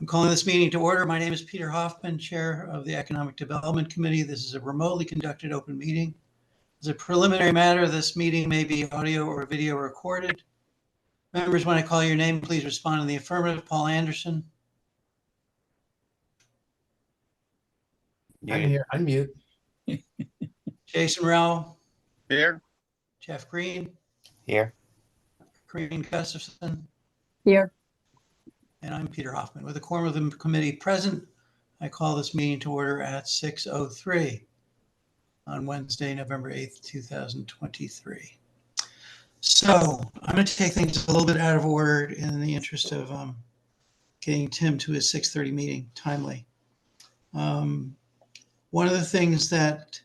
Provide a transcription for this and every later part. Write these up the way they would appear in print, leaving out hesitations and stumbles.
I'm calling this meeting to order. My name is Peter Hoffman, Chair of the Economic Development Committee. This is a remotely conducted open meeting. As a preliminary matter, this meeting may be audio or video recorded. Members, when I call your name, please respond in the affirmative. Paul Anderson. I'm here. Unmute. Jason Rowell. Here. Jeff Green. Here. Corinne Gustafson. Here. And I'm Peter Hoffman. With a quorum of the committee present, I call this meeting to order at 6:03 on Wednesday, November 8th, 2023. So I'm going to take things a little bit out of order in the interest of getting Tim to his 6:30 meeting timely. One of the things that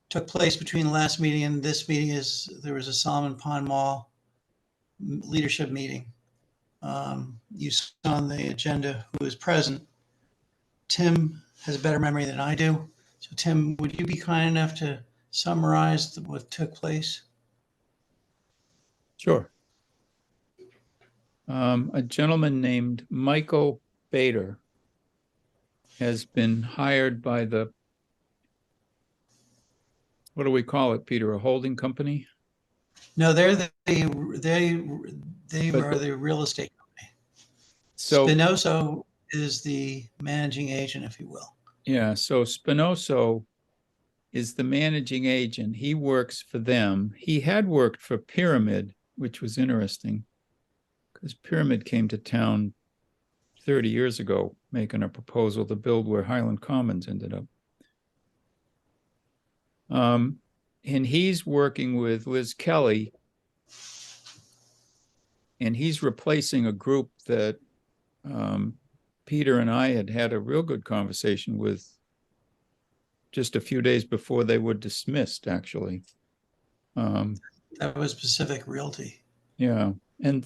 took place between the last meeting and this meeting is there was a Solomon Pond Mall leadership meeting. You saw on the agenda who was present. Tim has a better memory than I do. So Tim, would you be kind enough to summarize what took place? Sure. A gentleman named Michael Bader has been hired by the, what do we call it, Peter, a holding company? No, they are the real estate company. So Spinoso is the managing agent, if you will. yeah, so Spinoso is the managing agent. He works for them. He had worked for Pyramid, which was interesting because Pyramid came to town 30 years ago, making a proposal to build where Highland Commons ended up. And he's working with Liz Kelly, and he's replacing a group that Peter and I had a real good conversation with just a few days before they were dismissed, actually. That was Pacific Realty. Yeah, and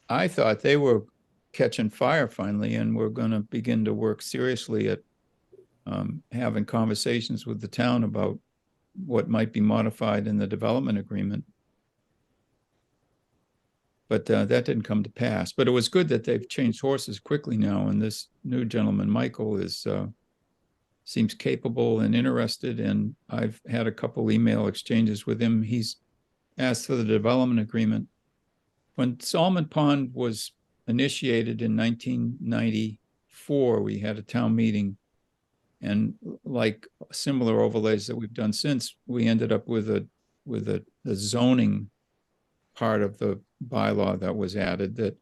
I thought they were catching fire finally, and we're going to begin to work seriously at having conversations with the town about what might be modified in the development agreement. But that didn't come to pass. But it was good that they've changed horses quickly now, and this new gentleman, Michael, seems capable and interested, and I've had a couple email exchanges with him. He's asked for the development agreement. When Solomon Pond was initiated in 1994, we had a town meeting, and like similar overlays that we've done since, we ended up with a zoning part of the bylaw that was added that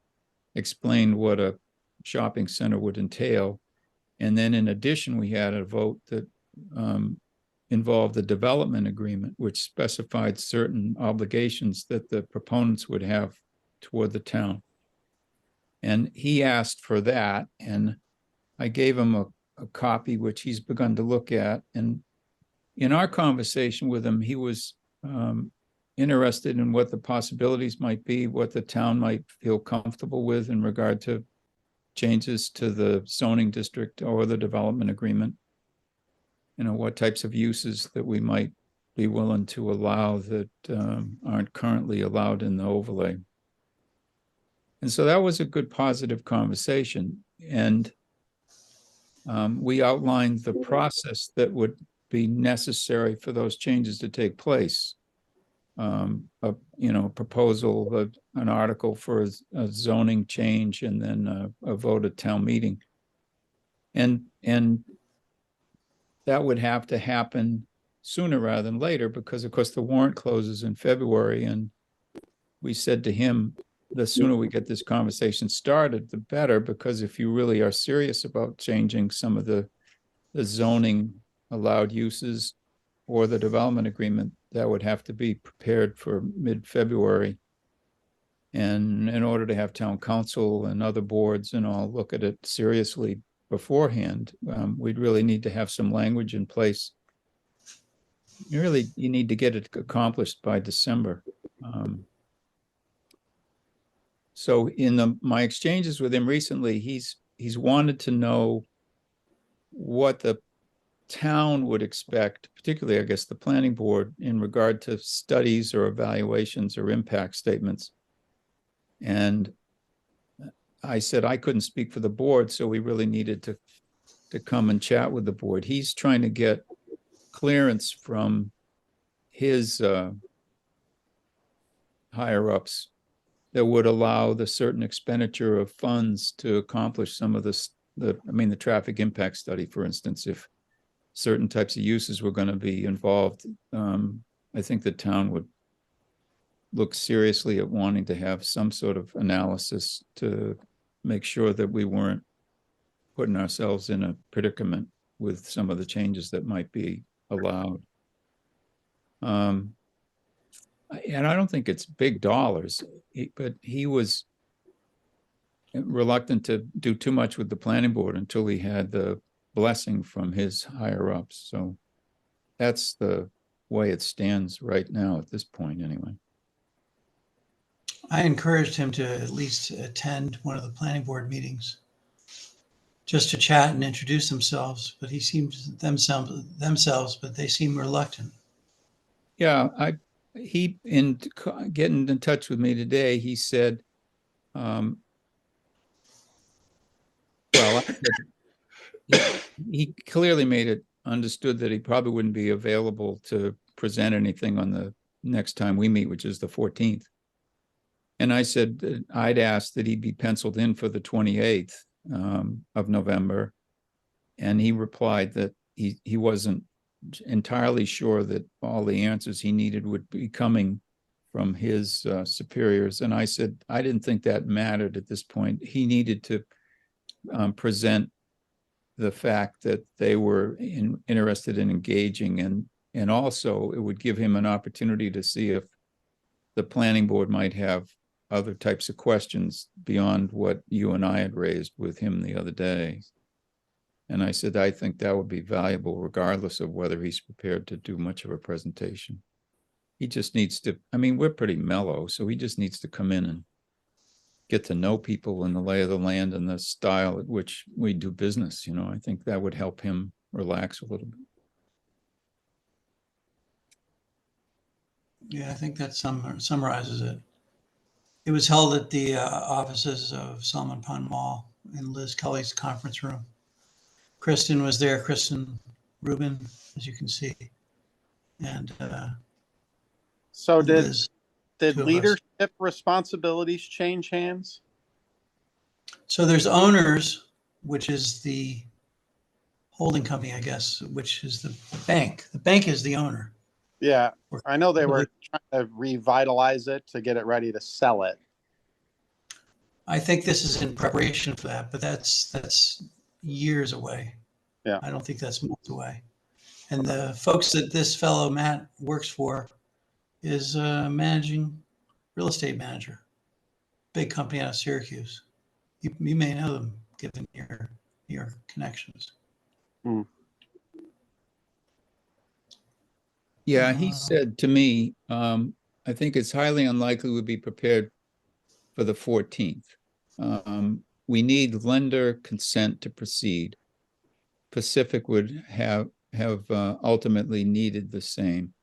explained what a shopping center would entail. And then in addition, we had a vote that involved the development agreement, which specified certain obligations that the proponents would have toward the town. And he asked for that, and I gave him a copy, which he's begun to look at. And in our conversation with him, he was interested in what the possibilities might be, what the town might feel comfortable with in regard to changes to the zoning district or the development agreement. You know, what types of uses that we might be willing to allow that aren't currently allowed in the overlay. And so that was a good, positive conversation. And we outlined the process that would be necessary for those changes to take place. A proposal, an article for a zoning change, and then a vote at town meeting. And that would have to happen sooner rather than later, because of course the warrant closes in February. And we said to him, the sooner we get this conversation started, the better, because if you really are serious about changing some of the zoning allowed uses or the development agreement, that would have to be prepared for mid-February. And in order to have town council and other boards and all look at it seriously beforehand, we'd really need to have some language in place. You need to get it accomplished by December. So in my exchanges with him recently, he's wanted to know what the town would expect, particularly, I guess, the planning board, in regard to studies or evaluations or impact statements. And I said I couldn't speak for the board, so we really needed to come and chat with the board. He's trying to get clearance from his higher ups that would allow the certain expenditure of funds to accomplish some of the traffic impact study, for instance, if certain types of uses were going to be involved. I think the town would look seriously at wanting to have some sort of analysis to make sure that we weren't putting ourselves in a predicament with some of the changes that might be allowed. And I don't think it's big dollars, but he was reluctant to do too much with the planning board until he had the blessing from his higher ups. So that's the way it stands right now at this point, anyway. I encouraged him to at least attend one of the planning board meetings just to chat and introduce themselves, but he seemed themselves, but they seem reluctant. Yeah, he in getting in touch with me today, he said, well, he clearly made it understood that he probably wouldn't be available to present anything on the next time we meet, which is the 14th. And I said that I'd asked that he be penciled in for the 28th of November. And he replied that he wasn't entirely sure that all the answers he needed would be coming from his superiors. And I said, I didn't think that mattered at this point. He needed to present the fact that they were interested in engaging, and also it would give him an opportunity to see if the planning board might have other types of questions beyond what you and I had raised with him the other day. And I said, I think that would be valuable regardless of whether he's prepared to do much of a presentation. He just needs to, I mean, we're pretty mellow, so he just needs to come in and get to know people and the lay of the land and the style at which we do business. You know, I think that would help him relax a little bit. Yeah, I think that summarizes it. It was held at the offices of Salmon Pond Mall in Liz Kelly's conference room. Kristen was there, Kristen Rubin, as you can see. And so did Liz, leadership responsibilities change hands? so there's owners, which is the holding company, I guess, which is the bank. The bank is the owner. Yeah, I know they were trying to revitalize it to get it ready to sell it. I think this is in preparation for that, but that's years away. Yeah. I don't think that's months away. And the folks that this fellow Matt works for is managing real estate manager, big company out of Syracuse. You may know them given your connections. Hmm. Yeah, he said to me, I think it's highly unlikely we'll be prepared for the 14th. We need lender consent to proceed. Pacific would have ultimately needed the same.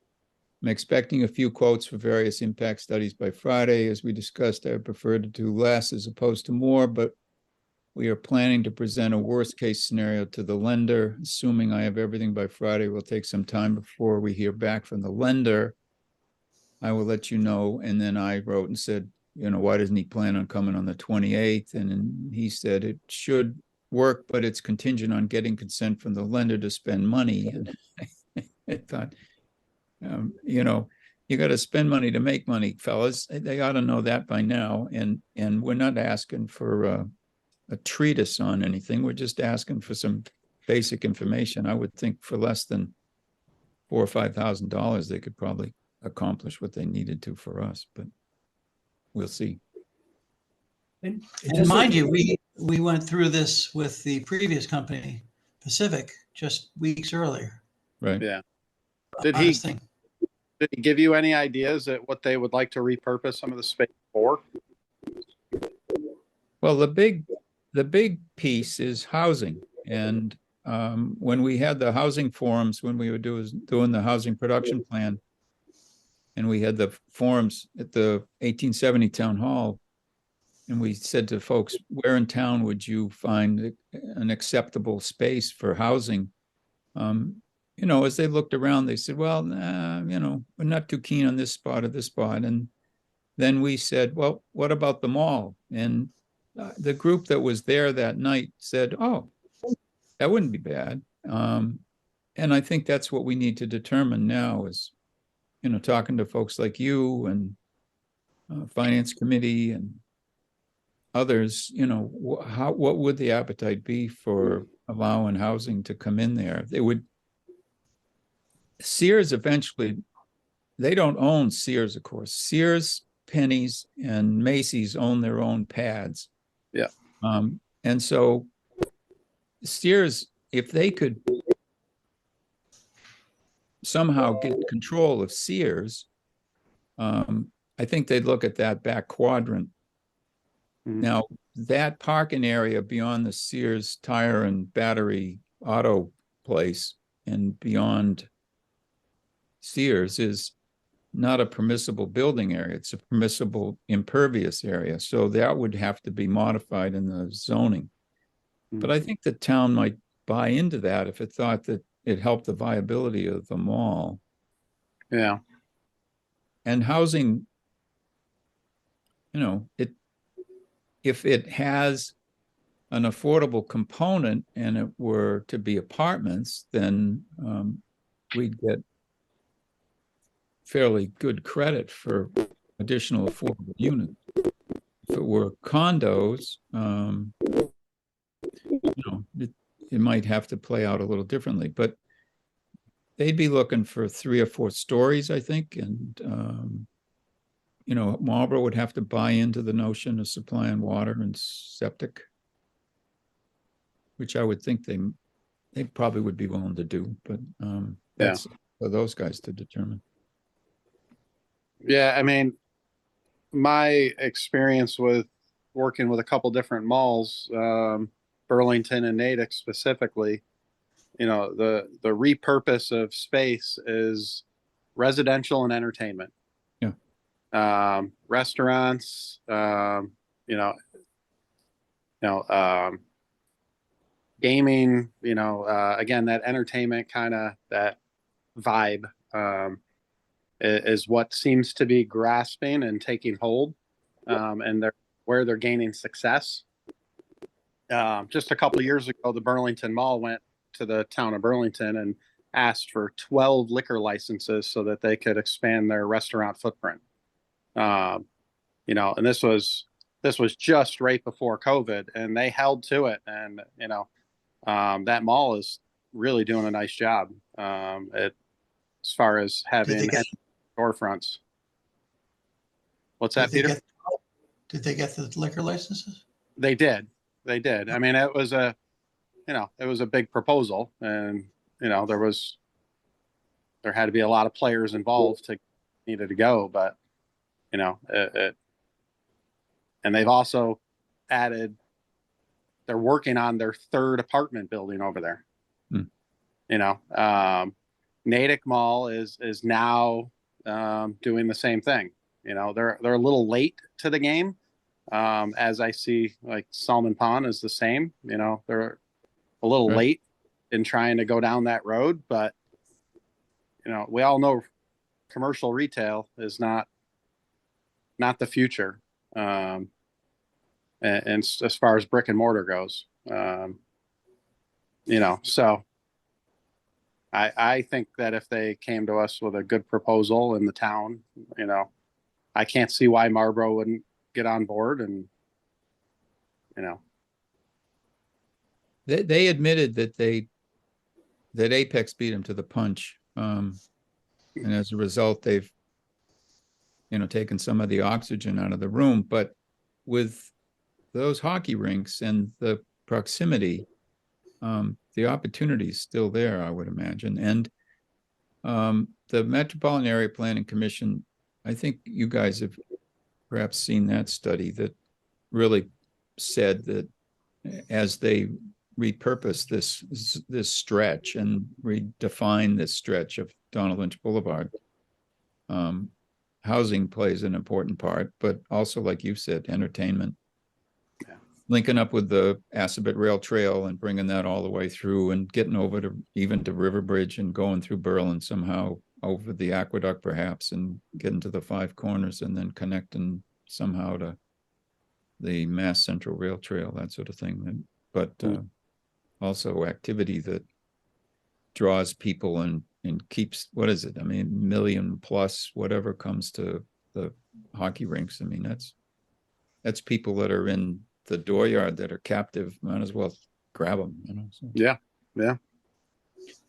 I'm expecting a few quotes for various impact studies by Friday. As we discussed, I prefer to do less as opposed to more, but we are planning to present a worst case scenario to the lender. Assuming I have everything by Friday, it will take some time before we hear back from the lender. I will let you know. And then I wrote and said, you know, why doesn't he plan on coming on the 28th? And he said it should work, but it's contingent on getting consent from the lender to spend money. And I thought, you know, you got to spend money to make money, fellas. They ought to know that by now. And we're not asking for a treatise on anything. We're just asking for some basic information. I would think for less than $4,000 or $5,000, they could probably accomplish what they needed to for us, but we'll see. And mind you, we went through this with the previous company, Pacific, just weeks earlier. Right. Yeah. Did he give you any ideas at what they would like to repurpose some of the space for? Well, the big piece is housing. And when we had the housing forums, when we were doing the housing production plan, and we had the forums at the 1870 town hall, and we said to folks, where in town would you find an acceptable space for housing? You know, as they looked around, they said, well, nah, you know, we're not too keen on this spot or this spot. And then we said, well, what about the mall? And the group that was there that night said, oh, that wouldn't be bad. And I think that's what we need to determine now is, you know, talking to folks like you and finance committee and others, you know, what would the appetite be for allowing housing to come in there? They would, Sears eventually, they don't own Sears, of course. Sears, Penny's, and Macy's own their own pads. Yeah. And so Sears, if they could somehow get control of Sears, I think they'd look at that back quadrant. Now, that parking area beyond the Sears tire and battery auto place and beyond Sears is not a permissible building area. It's a permissible impervious area. So that would have to be modified in the zoning. But I think the town might buy into that if it thought that it helped the viability of the mall. Yeah. And housing, you know, if it has an affordable component and it were to be apartments, then we'd get fairly good credit for additional affordable units. If it were condos, you know, it might have to play out a little differently, but they'd be looking for 3 or 4 stories, I think. And, you know, Marlboro would have to buy into the notion of supplying water and septic, which I would think they probably would be willing to do, but that's for those guys to determine. Yeah, I mean, my experience with working with a couple different malls, Burlington and Natick specifically, you know, the repurpose of space is residential and entertainment. Yeah. Restaurants, gaming, you know, again, that entertainment kind of that vibe, is what seems to be grasping and taking hold, and where they're gaining success. Just a couple of years ago, the Burlington Mall went to the town of Burlington and asked for 12 liquor licenses so that they could expand their restaurant footprint. You know, and this was just right before COVID, and they held to it. And you know, that mall is really doing a nice job as far as having storefronts. What's that, Peter? Did they get the liquor licenses? They did. I mean, it was a big proposal, and you know, there had to be a lot of players involved to needed to go, but you know, and they've also added. They're working on their 3rd apartment building over there. You know, Natick Mall is now doing the same thing. You know, they're a little late to the game. As I see, like Salmon Pond is the same. You know, they're a little late in trying to go down that road, but you know, we all know commercial retail is not the future. And as far as brick and mortar goes, you know, so I think that if they came to us with a good proposal in the town, you know, I can't see why Marlboro wouldn't get on board. And you know, they admitted that Apex beat them to the punch, and as a result, they've, you know, taken some of the oxygen out of the room. But with those hockey rinks and the proximity, the opportunity is still there, I would imagine. And the Metropolitan Area Planning Commission, I think you guys have perhaps seen that study that really said that as they repurpose this stretch and redefine this stretch of Donald Lynch Boulevard, housing plays an important part, but also, like you said, entertainment linking up with the Assabet Rail Trail and bringing that all the way through and getting over to even to River Bridge and going through Berlin somehow over the aqueduct perhaps and getting to the Five Corners and then connecting somehow to the Mass Central Rail Trail, that sort of thing. But also activity that draws people and keeps, what is it? I mean, million plus whatever comes to the hockey rinks. I mean, that's people that are in the dooryard that are captive. Might as well grab them, you know. So. Yeah.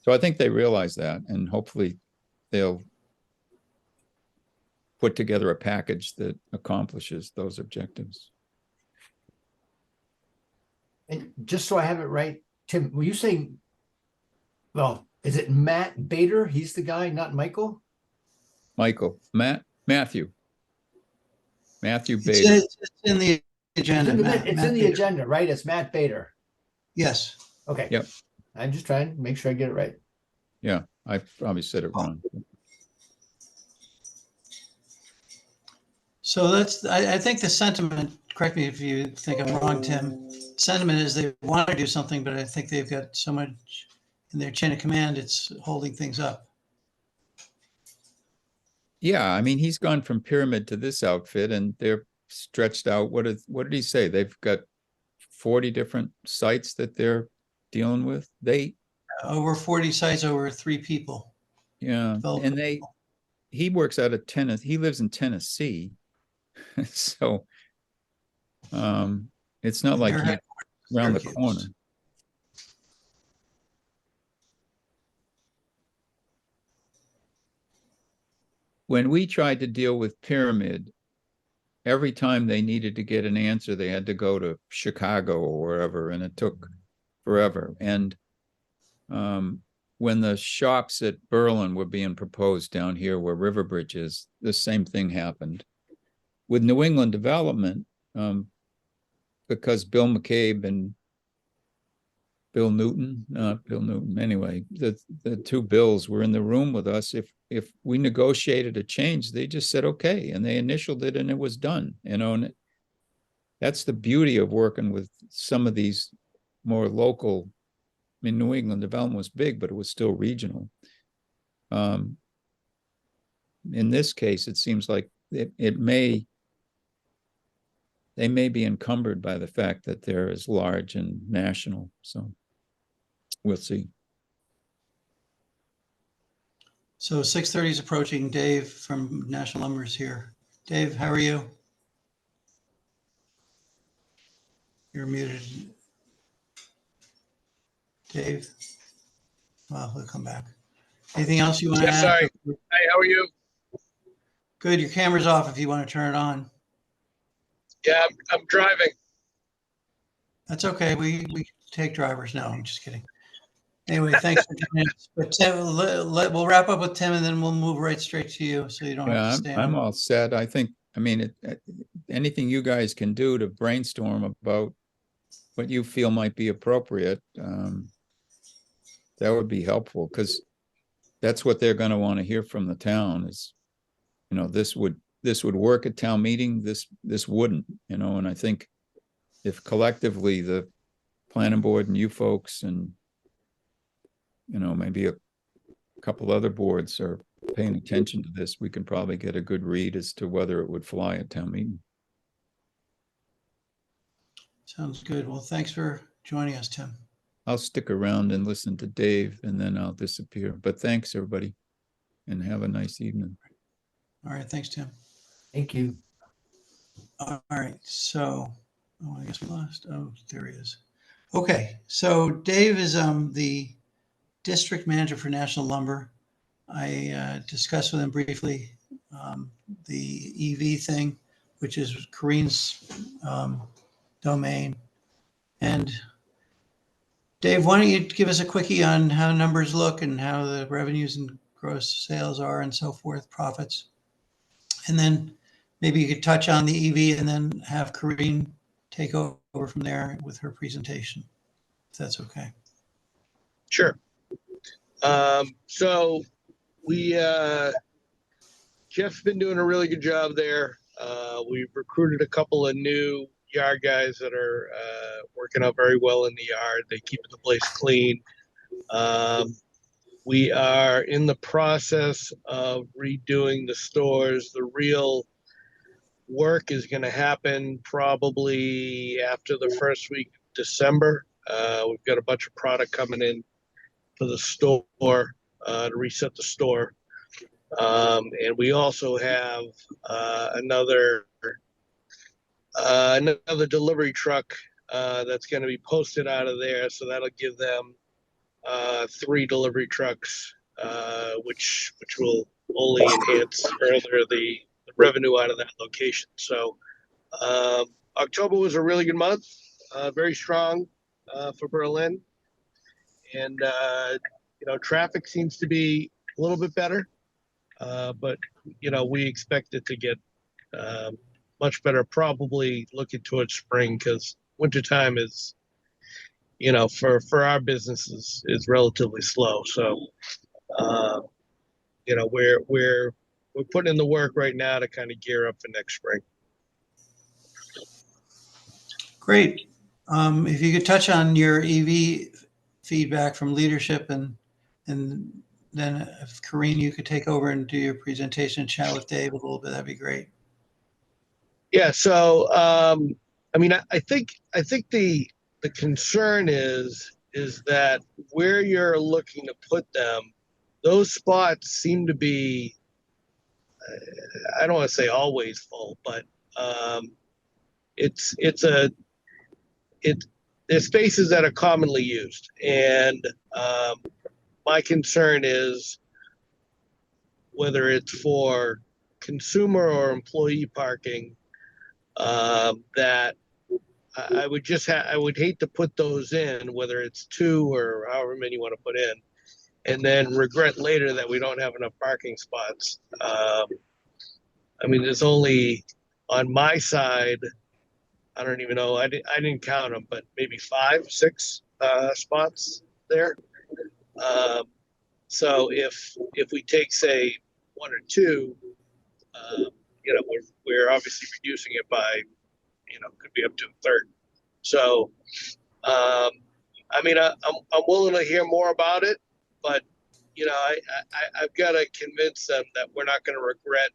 So I think they realize that, and hopefully they'll put together a package that accomplishes those objectives. And just so I have it right, Tim, were you saying, well, is it Matt Bader? He's the guy, not Michael? Matthew Bader. It's in the agenda. It's in the agenda, right? It's Matt Bader. Yes. Okay. Yep. I'm just trying to make sure I get it right. Yeah, I probably said it wrong. So I think the sentiment, correct me if you think I'm wrong, Tim, sentiment is they want to do something, but I think they've got so much in their chain of command, it's holding things up. Yeah, I mean, he's gone from Pyramid to this outfit and they're stretched out. What did he say? They've got 40 different sites that they're dealing with. Over 40 sites, over 3 people. Yeah, and he works out of Tennessee. He lives in Tennessee. So it's not like he's around the corner. When we tried to deal with Pyramid, every time they needed to get an answer, they had to go to Chicago or wherever, and it took forever. And when the shops at Berlin were being proposed down here where River Bridge is, the same thing happened. With New England Development, because Bill McCabe and Bill Newton, not Bill Newton, anyway, the two Bills were in the room with us. If we negotiated a change, they just said, okay, and they initialed it and it was done, you know, and that's the beauty of working with some of these more local. I mean, New England Development was big, but it was still regional. In this case, it seems like they may be encumbered by the fact that they're as large and national. So we'll see. So 6:30 is approaching. Dave from National Lumber is here. Dave, how are you? You're muted. Dave? Well, he'll come back. Anything else you want to add? Sorry. Hey, how are you? Good. Your camera's off if you want to turn it on. Yeah, I'm driving. That's okay. We take drivers. No, I'm just kidding. Anyway, thanks for joining us. But Tim, we'll wrap up with Tim and then we'll move right straight to you so you don't have to stay I'm on. all set. I think, I mean, anything you guys can do to brainstorm about what you feel might be appropriate, that would be helpful, because that's what they're going to want to hear from the town is, you know, this would work at town meeting, this wouldn't, you know. And I think if collectively the planning board and you folks and, you know, maybe a couple other boards are paying attention to this, we can probably get a good read as to whether it would fly at town meeting. Sounds good. Well, thanks for joining us, Tim. I'll stick around and listen to Dave and then I'll disappear. But thanks, everybody, and have a nice evening. All right. Thanks, Tim. Thank you. All right. So, I guess we lost. Oh, there he is. Okay. So Dave is the district manager for National Lumber. I discussed with him briefly the EV thing, which is Corinne's domain. And Dave, why don't you give us a quickie on how numbers look and how the revenues and gross sales are and so forth, profits. And then maybe you could touch on the EV and then have Corinne take over from there with her presentation, if that's okay. Sure. So we, Jeff's been doing a really good job there. We've recruited a couple of new yard guys that are working out very well in the yard. They keep the place clean. We are in the process of redoing the stores. The real work is going to happen probably after the first week of December. We've got a bunch of product coming in for the store to reset the store. And we also have another delivery truck that's going to be posted out of there. So that'll give them 3 delivery trucks, which will only enhance further the revenue out of that location. So October was a really good month, very strong for Berlin. And, traffic seems to be a little bit better. But, we expect it to get much better, probably looking towards spring, because wintertime is, for our businesses is relatively slow. So, we're putting in the work right now to kind of gear up for next spring. Great. If you could touch on your EV feedback from leadership, and then if Corinne, you could take over and do your presentation, chat with Dave a little bit, that'd be great. Yeah. So, I think the concern is that where you're looking to put them, those spots seem to be, I don't want to say always full, but there's spaces that are commonly used. And my concern is whether it's for consumer or employee parking, that I would hate to put those in, whether it's 2 or however many you want to put in, and then regret later that we don't have enough parking spots. There's only on my side, I don't even know, I didn't count them, but maybe 5, 6 spots there. So if we take, say, 1 or 2, we're obviously reducing it by, could be up to a third. So, I'm willing to hear more about it, but I've got to convince them that we're not going to regret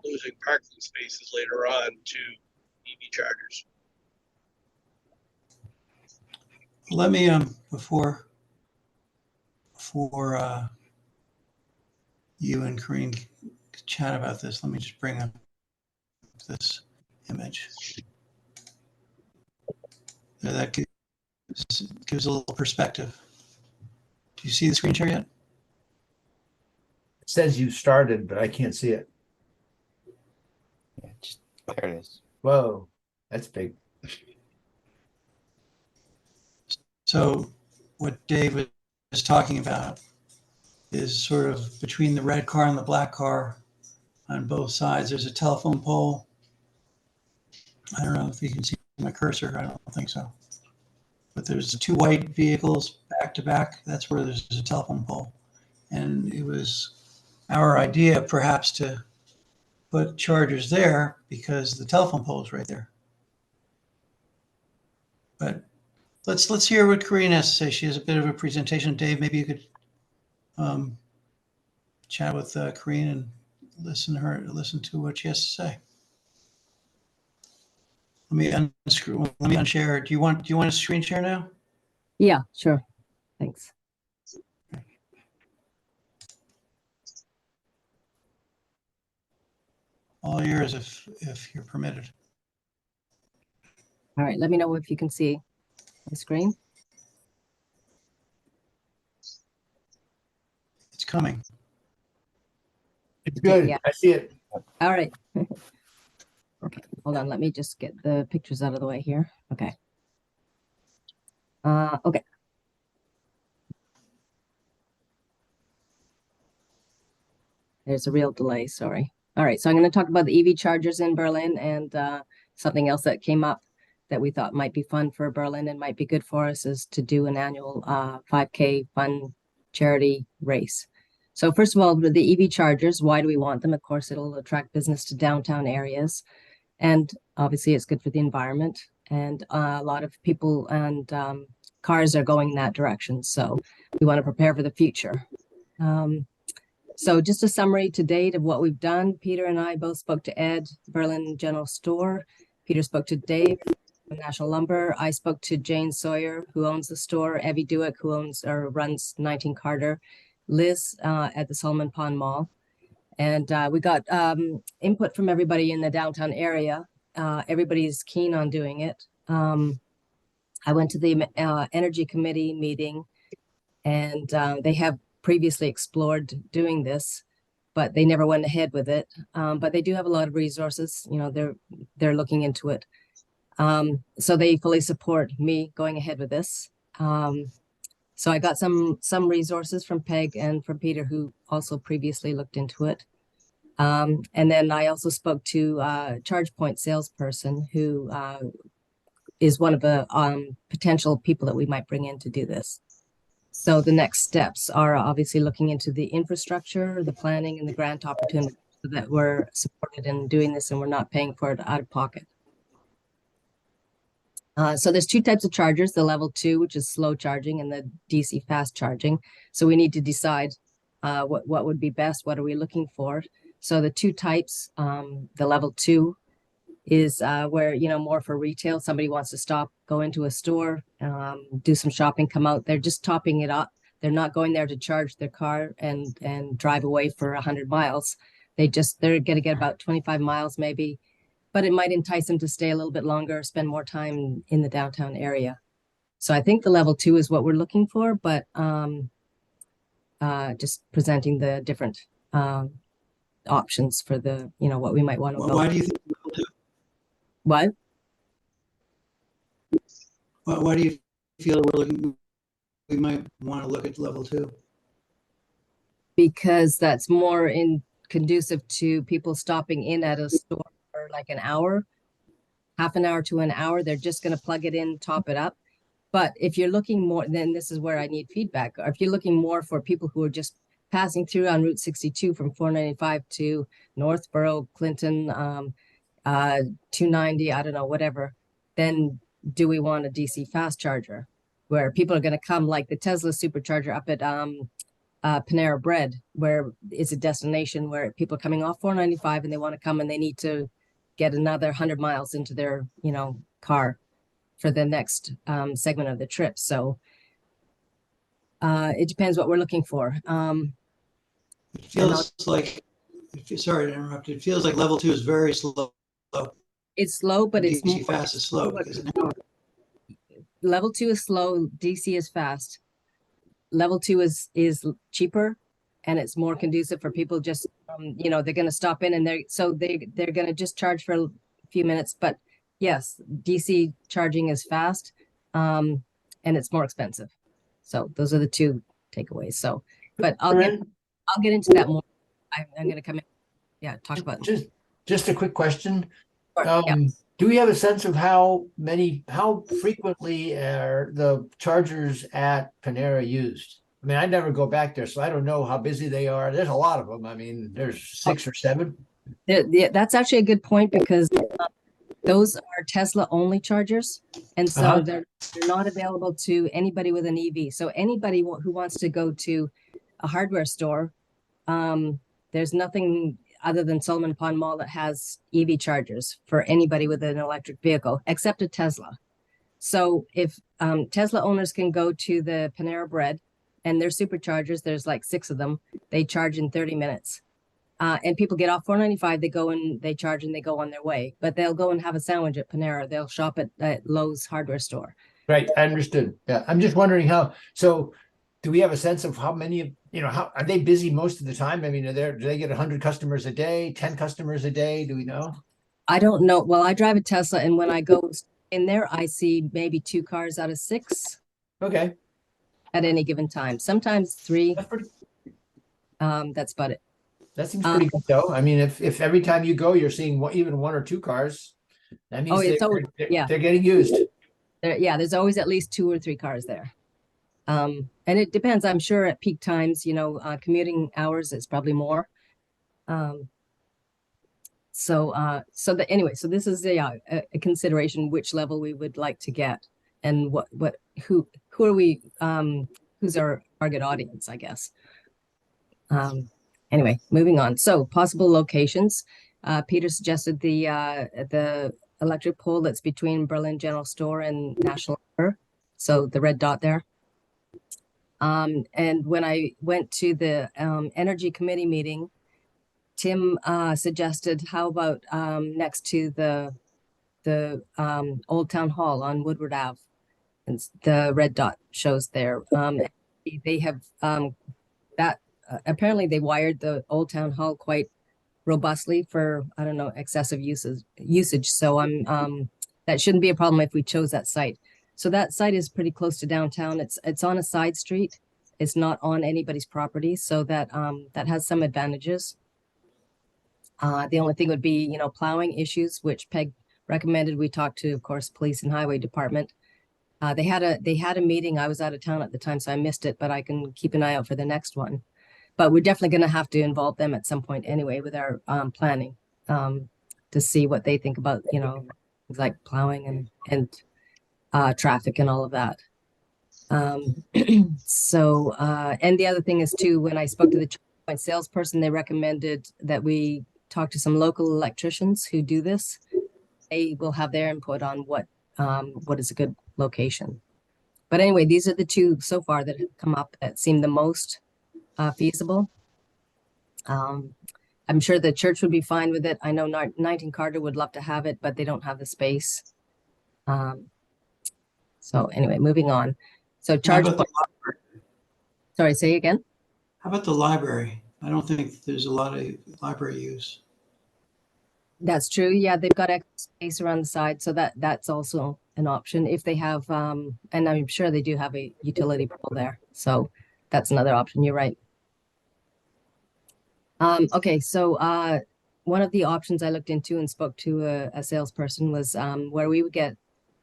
losing parking spaces later on to EV chargers. Let me, before you and Corinne chat about this, let me just bring up this image. That gives a little perspective. Do you see the screen share yet? It says you started, but I can't see it. Yeah, there it is. Whoa, that's big. So what Dave was talking about is sort of between the red car and the black car on both sides. There's a telephone pole. I don't know if you can see my cursor. I don't think so. But there's 2 white vehicles back to back. That's where there's a telephone pole. And it was our idea perhaps to put chargers there because the telephone pole is right there. But let's hear what Corinne has to say. She has a bit of a presentation. Dave, maybe you could chat with Corinne and listen to what she has to say. Let me unshare. Do you want a screen share now? Yeah, sure. Thanks. All yours if you're permitted. All right, let me know if you can see the screen. It's coming. It's good. Yeah. I see it. All right. Okay, hold on. Let me just get the pictures out of the way here. Okay. Okay. There's a real delay, sorry. All right, so I'm going to talk about the EV chargers in Berlin and something else that came up that we thought might be fun for Berlin and might be good for us is to do an annual 5K fun charity race. So first of all, with the EV chargers, why do we want them? Of course, it'll attract business to downtown areas. And obviously it's good for the environment. and a lot of people and cars are going that direction. So we want to prepare for the future. So just a summary to date of what we've done. Peter and I both spoke to Ed, Berlin General Store. Peter spoke to Dave, National Lumber. I spoke to Jane Sawyer, who owns the store, Evie Dewick, who owns or runs 19 Carter, Liz at the Solomon Pond Mall. And we got input from everybody in the downtown area. Everybody's keen on doing it. I went to the Energy Committee meeting, and they have previously explored doing this, but they never went ahead with it. But they do have a lot of resources. You know, they're looking into it. So they fully support me going ahead with this. So I got some resources from Peg and from Peter, who also previously looked into it. And then I also spoke to a ChargePoint salesperson who is one of the potential people that we might bring in to do this. So the next steps are obviously looking into the infrastructure, the planning, and the grant opportunity so that we're supported in doing this and we're not paying for it out of pocket. So there's two types of chargers, the level 2, which is slow charging, and the DC fast charging. So we need to decide what would be best, what are we looking for. So the two types, the level 2 is where, you know, more for retail. Somebody wants to stop, go into a store, do some shopping, come out. They're just topping it up. They're not going there to charge their car and drive away for 100 miles. They're going to get about 25 miles maybe, but it might entice them to stay a little bit longer, spend more time in the downtown area. So I think the level 2 is what we're looking for, but just presenting the different options for the, you know, what we might want to Why do you think level 2? What? Why do you feel we might want to look at level 2? Because that's more conducive to people stopping in at a store for like an hour, half an hour to an hour. They're just going to plug it in, top it up. But if you're looking more, then this is where I need feedback. Or if you're looking more for people who are just passing through on Route 62 from 495 to Northborough, Clinton, 290, I don't know, whatever, then do we want a DC fast charger where people are going to come like the Tesla supercharger up at Panera Bread, where it's a destination where people are coming off 495 and they want to come and they need to get another 100 miles into their, you know, car for the next segment of the trip. So it depends what we're looking for. It feels like, sorry to interrupt, it feels like level 2 is very slow. It's slow, but it's DC fast is slow, isn't it? Level 2 is slow, DC is fast. Level 2 is cheaper, and it's more conducive for people just, you know, they're going to stop in and they're going to just charge for a few minutes. But yes, DC charging is fast, and it's more expensive. So those are the two takeaways. So, but I'll get into that more. I'm going to come in. Yeah, talk about Just a quick question. Yeah. Do we have a sense of how frequently are the chargers at Panera used? I mean, I never go back there, so I don't know how busy they are. There's a lot of them. I mean, there's 6 or 7. Yeah, that's actually a good point because those are Tesla only chargers. And so they're not available to anybody with an EV. So anybody who wants to go to a hardware store, there's nothing other than Solomon Pond Mall that has EV chargers for anybody with an electric vehicle, except a Tesla. So if Tesla owners can go to the Panera Bread and their superchargers, there's like 6 of them, they charge in 30 minutes. And people get off 495, they go and they charge and they go on their way. But they'll go and have a sandwich at Panera. They'll shop at Lowe's hardware store. Right, I understood. Yeah, I'm just wondering so do we have a sense of how many, you know, how are they busy most of the time? I mean, do they get 100 customers a day, 10 customers a day? Do we know? I don't know. Well, I drive a Tesla, and when I go in there, I see maybe 2 cars out of 6. Okay. At any given time. Sometimes 3. That's about it. That seems pretty good, though. I mean, if every time you go, you're seeing even 1 or 2 cars, that means they're getting used. There's always at least 2 or 3 cars there. And it depends. I'm sure at peak times, you know, commuting hours, it's probably more. so anyway, so this is a consideration which level we would like to get, and who are we, who's our target audience, I guess. Anyway, moving on. So possible locations. Peter suggested the electric pole that's between Berlin General Store and National River. So the red dot there. And when I went to the Energy Committee meeting, Tim suggested, how about next to the Old Town Hall on Woodward Ave, and the red dot shows there. They have that. Apparently, they wired the Old Town Hall quite robustly for, I don't know, excessive usage. So that shouldn't be a problem if we chose that site. So that site is pretty close to downtown. It's on a side street. It's not on anybody's property, so that that has some advantages. The only thing would be, you know, plowing issues, which Peg recommended we talk to, of course, Police and Highway Department. They had a meeting. I was out of town at the time, so I missed it, but I can keep an eye out for the next one. But we're definitely going to have to involve them at some point anyway with our planning, to see what they think about, you know, things like plowing and traffic and all of that. So and the other thing is too, when I spoke to the Point salesperson, they recommended that we talk to some local electricians who do this. They will have their input on what is a good location. But anyway, these are the two so far that have come up that seem the most feasible. I'm sure the church would be fine with it. I know 19 Carter would love to have it, but they don't have the space. So anyway, moving on. So charge. Sorry, say again. How about the library? I don't think there's a lot of library use. That's true. Yeah, they've got extra space around the side, so that's also an option if they have. And I'm sure they do have a utility pole there, so that's another option. You're right. Okay, so one of the options I looked into and spoke to a salesperson was where we would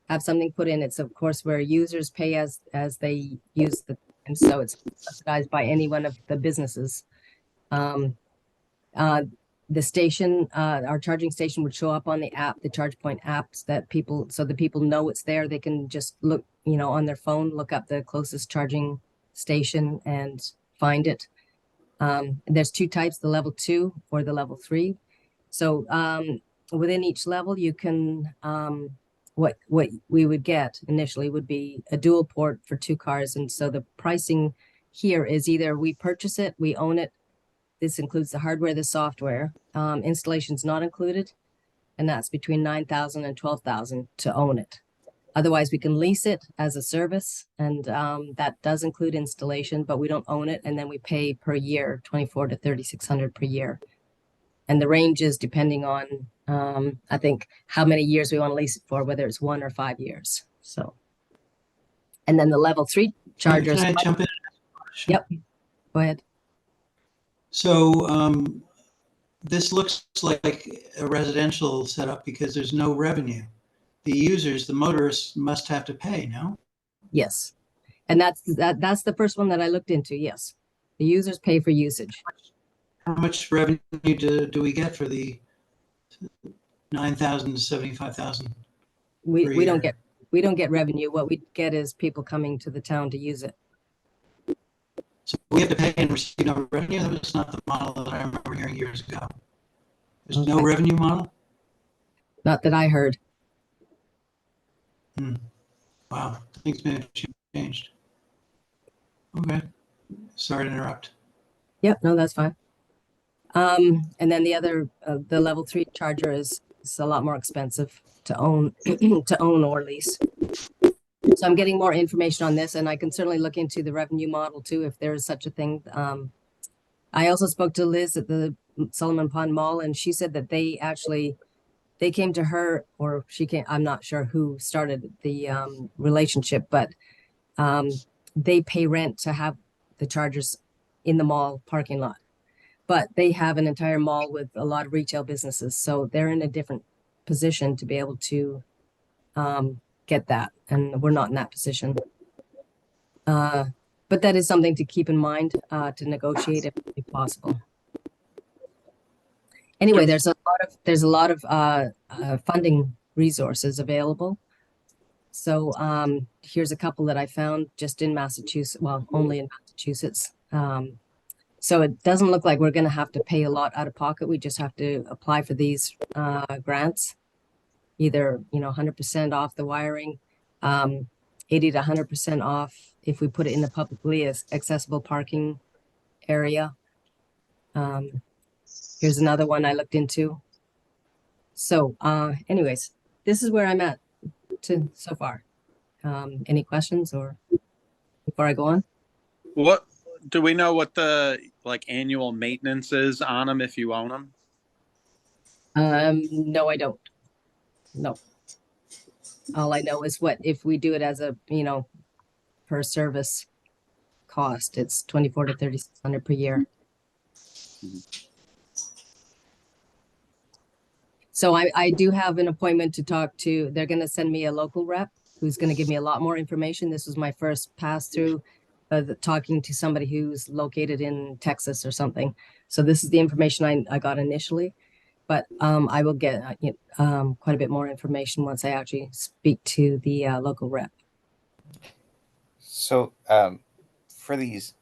have something put in. It's of course where users pay as they use the, and so it's subsidized by any one of the businesses. The station, our charging station would show up on the app, the ChargePoint apps, that people, so the people know it's there. They can just look, you know, on their phone, look up the closest charging station and find it. There's two types, the level 2 or the level 3. So within each level, you can, what we would get initially would be a dual port for 2 cars. And so the pricing here is either we purchase it, we own it. This includes the hardware, the software. Installation's not included, and that's between $9,000 and $12,000 to own it. Otherwise, we can lease it as a service, and that does include installation, but we don't own it, and then we pay per year, $2,400 to $3,600 per year. And the range is depending on, I think, how many years we want to lease it for, whether it's 1 or 5 years. So, and then the level 3 chargers. Can I jump in? Yep, go ahead. So this looks like a residential setup because there's no revenue. The users, the motorists, must have to pay, no? Yes, and that's the first one that I looked into. Yes, the users pay for usage. How much revenue do we get for the 9,000 to 75,000? We don't get revenue. What we get is people coming to the town to use it. So we have to pay and receive no revenue? That was not the model that I remember hearing years ago. There's no revenue model? Not that I heard. Wow, things may have changed. Okay, sorry to interrupt. Yep, no, that's fine. And then the other, the level 3 charger is a lot more expensive to own, to own or lease. So I'm getting more information on this, and I can certainly look into the revenue model too, if there is such a thing. I also spoke to Liz at the Solomon Pond Mall, and she said that they came to her, or she came, I'm not sure who started the relationship, but they pay rent to have the chargers in the mall parking lot. But they have an entire mall with a lot of retail businesses, so they're in a different position to be able to get that, and we're not in that position. But that is something to keep in mind, to negotiate if possible. Anyway, there's a lot of funding resources available. So here's a couple that I found just in Massachusetts, well, only in Massachusetts. So it doesn't look like we're going to have to pay a lot out of pocket. We just have to apply for these grants, either 100% off the wiring, 80 to 100% off if we put it in the publicly accessible parking area. Here's another one I looked into. So anyways, this is where I'm at so far. Any questions or before I go on? What do we know what the annual maintenance is on them if you own them? No, I don't. No. All I know is what if we do it as a, per service cost, it's 24 to 3,600 per year. So I do have an appointment to talk to, they're going to send me a local rep who's going to give me a lot more information. This was my first pass through talking to somebody who's located in Texas or something. So this is the information I got initially, but I will get quite a bit more information once I actually speak to the local rep. So, for these,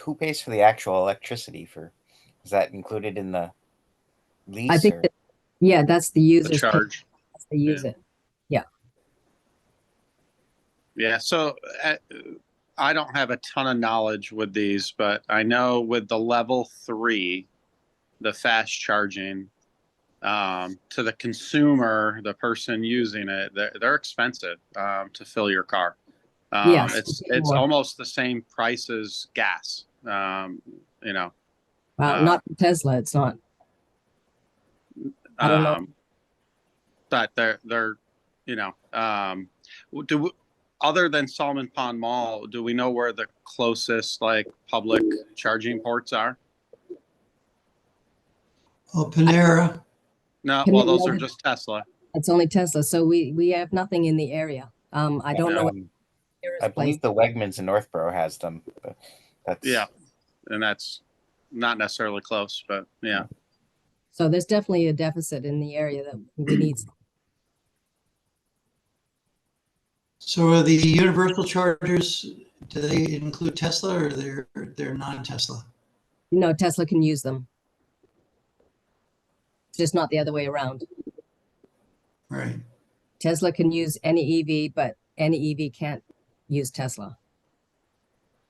who pays for the actual electricity is that included in the lease? I think that's the The user's charge. they use it. Yeah. So I don't have a ton of knowledge with these, but I know with the level 3, the fast charging, to the consumer, the person using it, they're expensive to fill your car. Yes, It's more. almost the same price as gas. Not for Tesla, it's not. I don't know. But they're other than Salmon Pond Mall, do we know where the closest public charging ports are? Oh, Panera. No, Can well, you those know are that- just Tesla. It's only Tesla, so we have nothing in the area. I don't know what the nearest I place. believe the Wegmans in Northborough has them. But that's Yeah, and that's not necessarily close, but yeah. So there's definitely a deficit in the area that we need. So are the universal chargers, do they include Tesla or they're non-Tesla? Tesla can use them. It's just not the other way around. Right. Tesla can use any EV, but any EV can't use Tesla.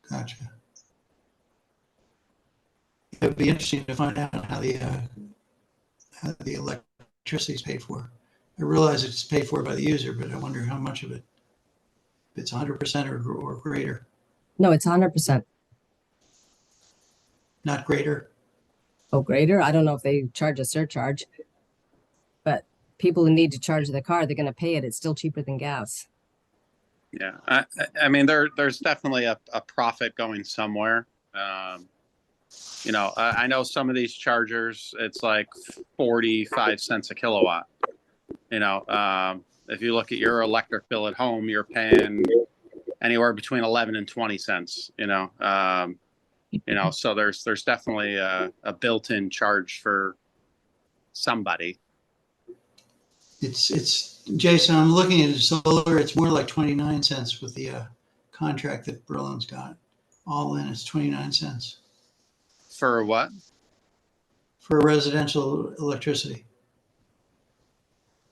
Gotcha. It'd be interesting to find out how the electricity is paid for. I realize it's paid for by the user, but I wonder how much of it. If it's 100% or greater, No, it's 100%. not greater. Oh, greater? I don't know if they charge a surcharge, but people who need to charge their car, they're going to pay it. It's still cheaper than gas. Yeah, I mean, there's definitely a profit going somewhere. I know some of these chargers, it's like 45 cents a kilowatt. If you look at your electric bill at home, you're paying anywhere between 11 and 20 cents. So there's definitely a built-in charge for somebody. It's Jason, I'm looking at solar. It's more like 29 cents with the contract that Berlin's got. All in, it's 29 cents For what? for residential electricity.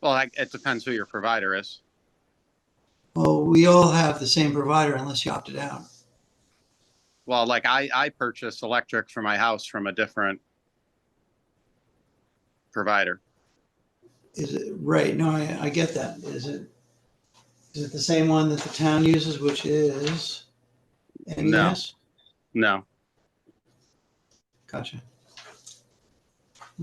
Well, it depends who your provider is. Well, we all have the same provider unless you opted out. Well, I purchase electric for my house from a different provider. Is it right? No, I get that. Is it the same one that the town uses, which is MES? No. Gotcha.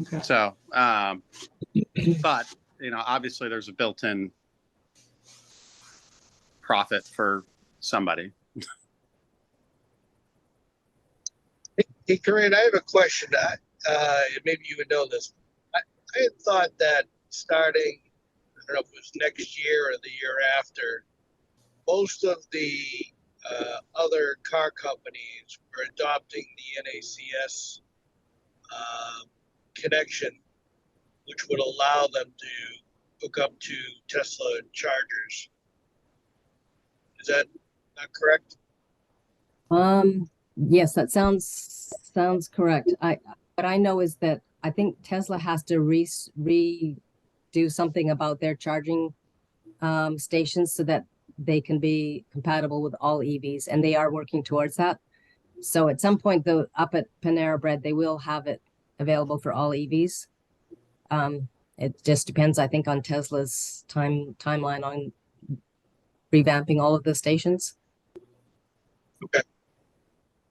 Okay. So, but obviously there's a built-in profit for somebody. Hey, Corinne, I have a question. Maybe you would know this. I had thought that starting, I don't know if it was next year or the year after, most of the other car companies were adopting the NACS connection which would allow them to hook up to Tesla chargers. Is that not correct? Yes, that sounds correct. What I know is that I think Tesla has to redo something about their charging stations so that they can be compatible with all EVs, and they are working towards that. So at some point, though, up at Panera Bread, they will have it available for all EVs. It just depends, I think, on Tesla's timeline on revamping all of the stations. Okay.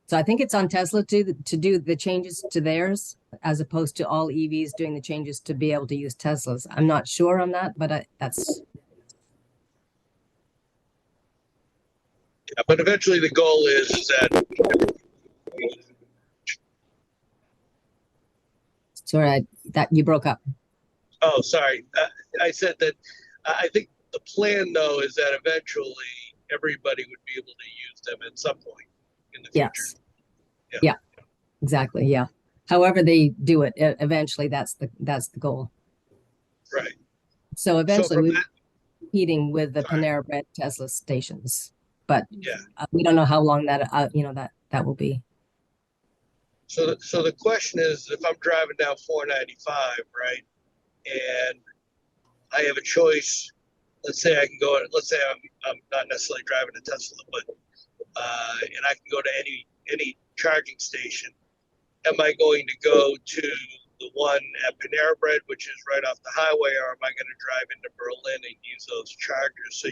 So I think it's on Tesla to do the changes to theirs, as opposed to all EVs doing the changes to be able to use Teslas. I'm not sure on that, but that's Yeah, but eventually the goal is that, sorry that you broke up. oh, sorry. I said that I think the plan, though, is that eventually everybody would be able to use them at some point in the future. Yes. Yeah. Yeah, exactly. Yeah. However they do it, eventually that's the goal. Right. So eventually from we're that- competing with the Sorry. Panera Bread Tesla stations, but Yeah. we don't know how long that that will be. So the question is, if I'm driving down 495, right, and I have a choice, let's say I can go. Let's say I'm not necessarily driving a Tesla, but and I can go to any charging station. Am I going to go to the one at Panera Bread, which is right off the highway, or am I going to drive into Berlin and use those chargers?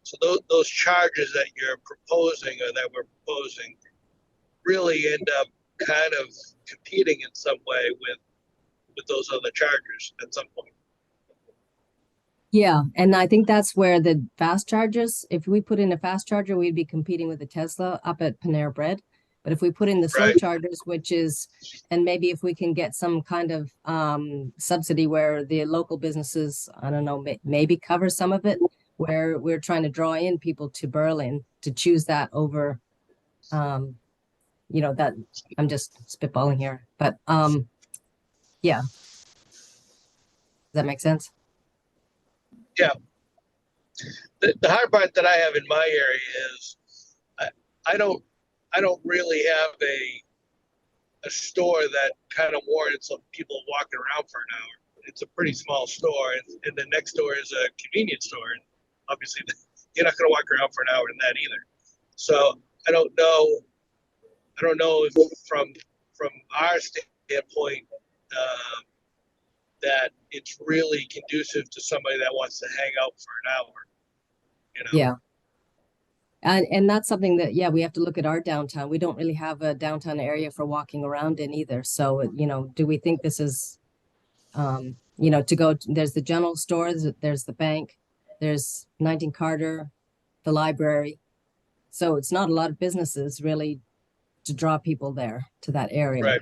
So those chargers that you're proposing or that we're proposing really end up kind of competing in some way with those other chargers at some point. Yeah, and I think that's where the fast chargers, if we put in a fast charger, we'd be competing with the Tesla up at Panera Bread. But if we put in the slow Right. chargers, which is, and maybe if we can get some kind of subsidy where the local businesses, I don't know, maybe cover some of it, where we're trying to draw in people to Berlin to choose that over, that I'm just spitballing here, but yeah. Does that make sense? The hard part that I have in my area is I don't really have a store that kind of warrants some people walking around for an hour. It's a pretty small store, and the next door is a convenience store, and obviously you're not going to walk around for an hour in that either. So I don't know if from our standpoint that it's really conducive to somebody that wants to hang out for an hour. Yeah. And that's something that, yeah, we have to look at our downtown. We don't really have a downtown area for walking around in either. So, do we think this is, to go, there's the general store, there's the bank, there's 19 Carter, the library. So it's not a lot of businesses really to draw people there to that area. Right.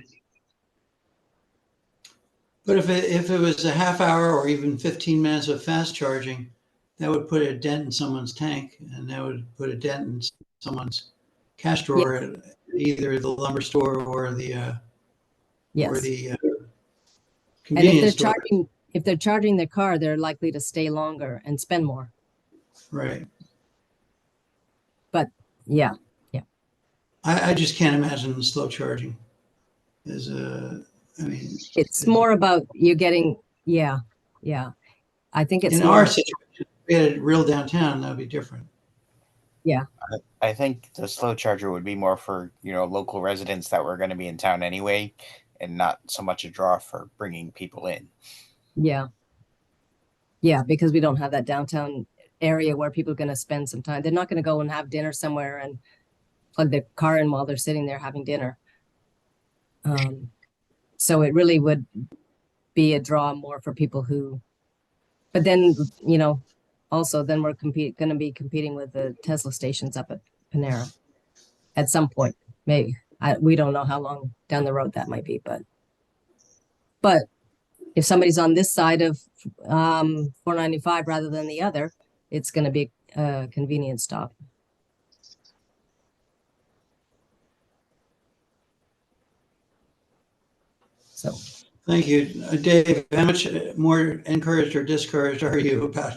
But if it was a half hour or even 15 minutes of fast charging, that would put a dent in someone's tank, and that would put a dent in someone's cash drawer at either the lumber store or the Yes. or the And convenience store. if they're charging their car, they're likely to stay longer and spend more. Right. But yeah. I just can't imagine slow charging as It's more about you getting, yeah. I think it's in more, our situation, if we had a real downtown, that would be different. I think the slow charger would be more for, local residents that were going to be in town anyway, and not so much a draw for bringing people in. yeah, because we don't have that downtown area where people are going to spend some time. They're not going to go and have dinner somewhere and plug their car in while they're sitting there having dinner. So it really would be a draw more for people who, but then, also then we're going to be competing with the Tesla stations up at Panera at some point. Maybe we don't know how long down the road that might be, but if somebody's on this side of 495 rather than the other, it's going to be a convenience stop. So Thank you. Dave, how much more encouraged or discouraged are you about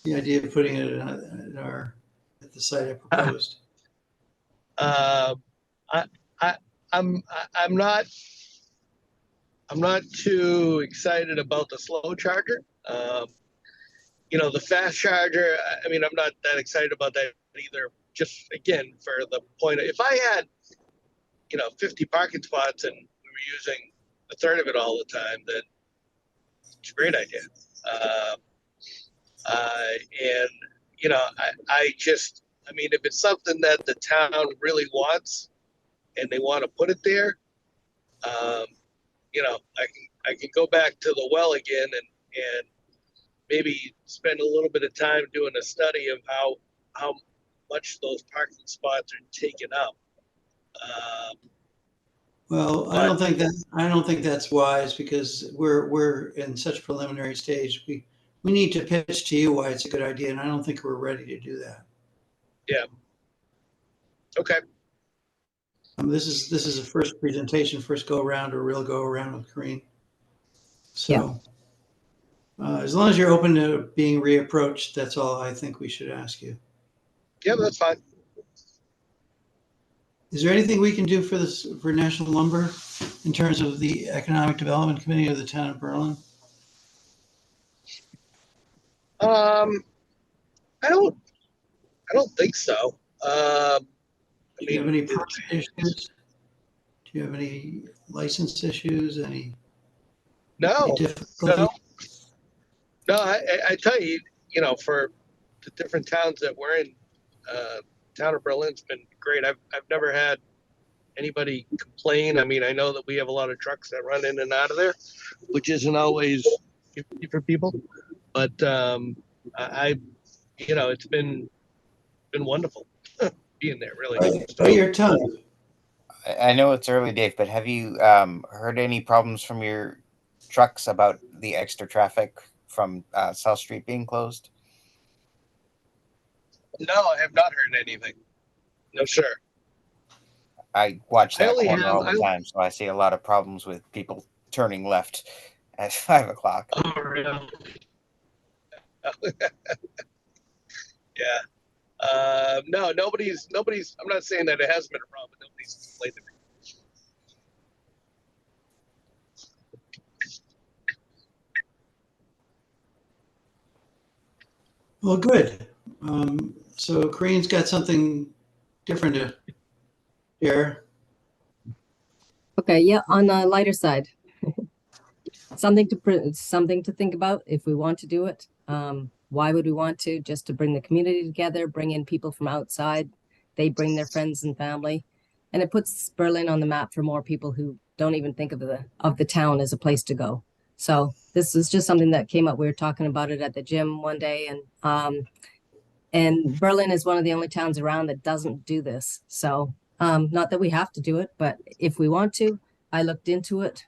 the idea of putting it at the site I proposed? I, I, I'm not, I'm not too excited about the slow charger. The fast charger, I mean, I'm not that excited about that either. Just again, for the point of, if I had, 50 parking spots and we were using a third of it all the time, then it's a great idea. And I mean, if it's something that the town really wants and they want to put it there, I can go back to the well again and maybe spend a little bit of time doing a study of how much those parking spots are taken up. Well, I don't think that's wise because we're in such preliminary stage. We need to pitch to you why it's a good idea, and I don't think we're ready to do that. Okay. This is a first presentation, first go around, or real go around with Corinne. So, as long as you're open to being reapproached, that's all I think we should ask you. Yeah, that's fine. Is there anything we can do for National Lumber in terms of the Economic Development Committee of the town of Berlin? I don't think so. Do you have any permit issues? Do you have any license issues? Any No. difficulty? No, I tell you, for the different towns that we're in, town of Berlin's been great. I've never had anybody complain. I mean, I know that we have a lot of trucks that run in and out of there, which isn't always easy for people, but it's been wonderful being there, really. Bite your tongue. I know it's early, Dave, but have you heard any problems from your trucks about the extra traffic from South Street being closed? No, I have not heard anything. No, sir. I watch that only corner have- all the time, so I see a lot of problems with people turning left at 5 o'clock. Oh, really? Yeah. No, nobody's, I'm not saying that it hasn't been a problem, but nobody's complained to me. Well, good. So Corinne's got something different to share. Okay, yeah, on the lighter side. Something to think about if we want to do it. Why would we want to? Just to bring the community together, bring in people from outside. They bring their friends and family, and it puts Berlin on the map for more people who don't even think of the town as a place to go. So this is just something that came up. We were talking about it at the gym one day, and Berlin is one of the only towns around that doesn't do this. So not that we have to do it, but if we want to, I looked into it.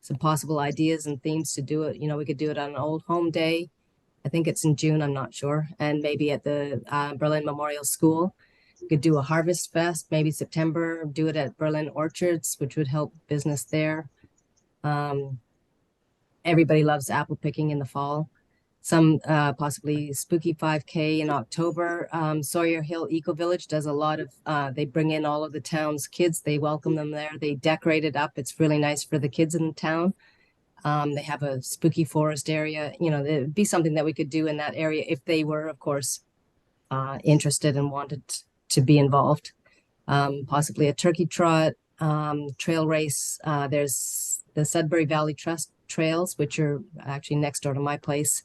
Some possible ideas and themes to do it. We could do it on an Old Home Day. I think it's in June, I'm not sure. And maybe at the Berlin Memorial School. We could do a Harvest Fest, maybe September, do it at Berlin Orchards, which would help business there. Everybody loves apple picking in the fall. Some possibly spooky 5K in October. Sawyer Hill Eco Village does a lot of, they bring in all of the town's kids. They welcome them there. They decorate it up. It's really nice for the kids in the town. They have a spooky forest area. It'd be something that we could do in that area if they were, of course, interested and wanted to be involved. Possibly a turkey trot, trail race. There's the Sudbury Valley Trust trails, which are actually next door to my place.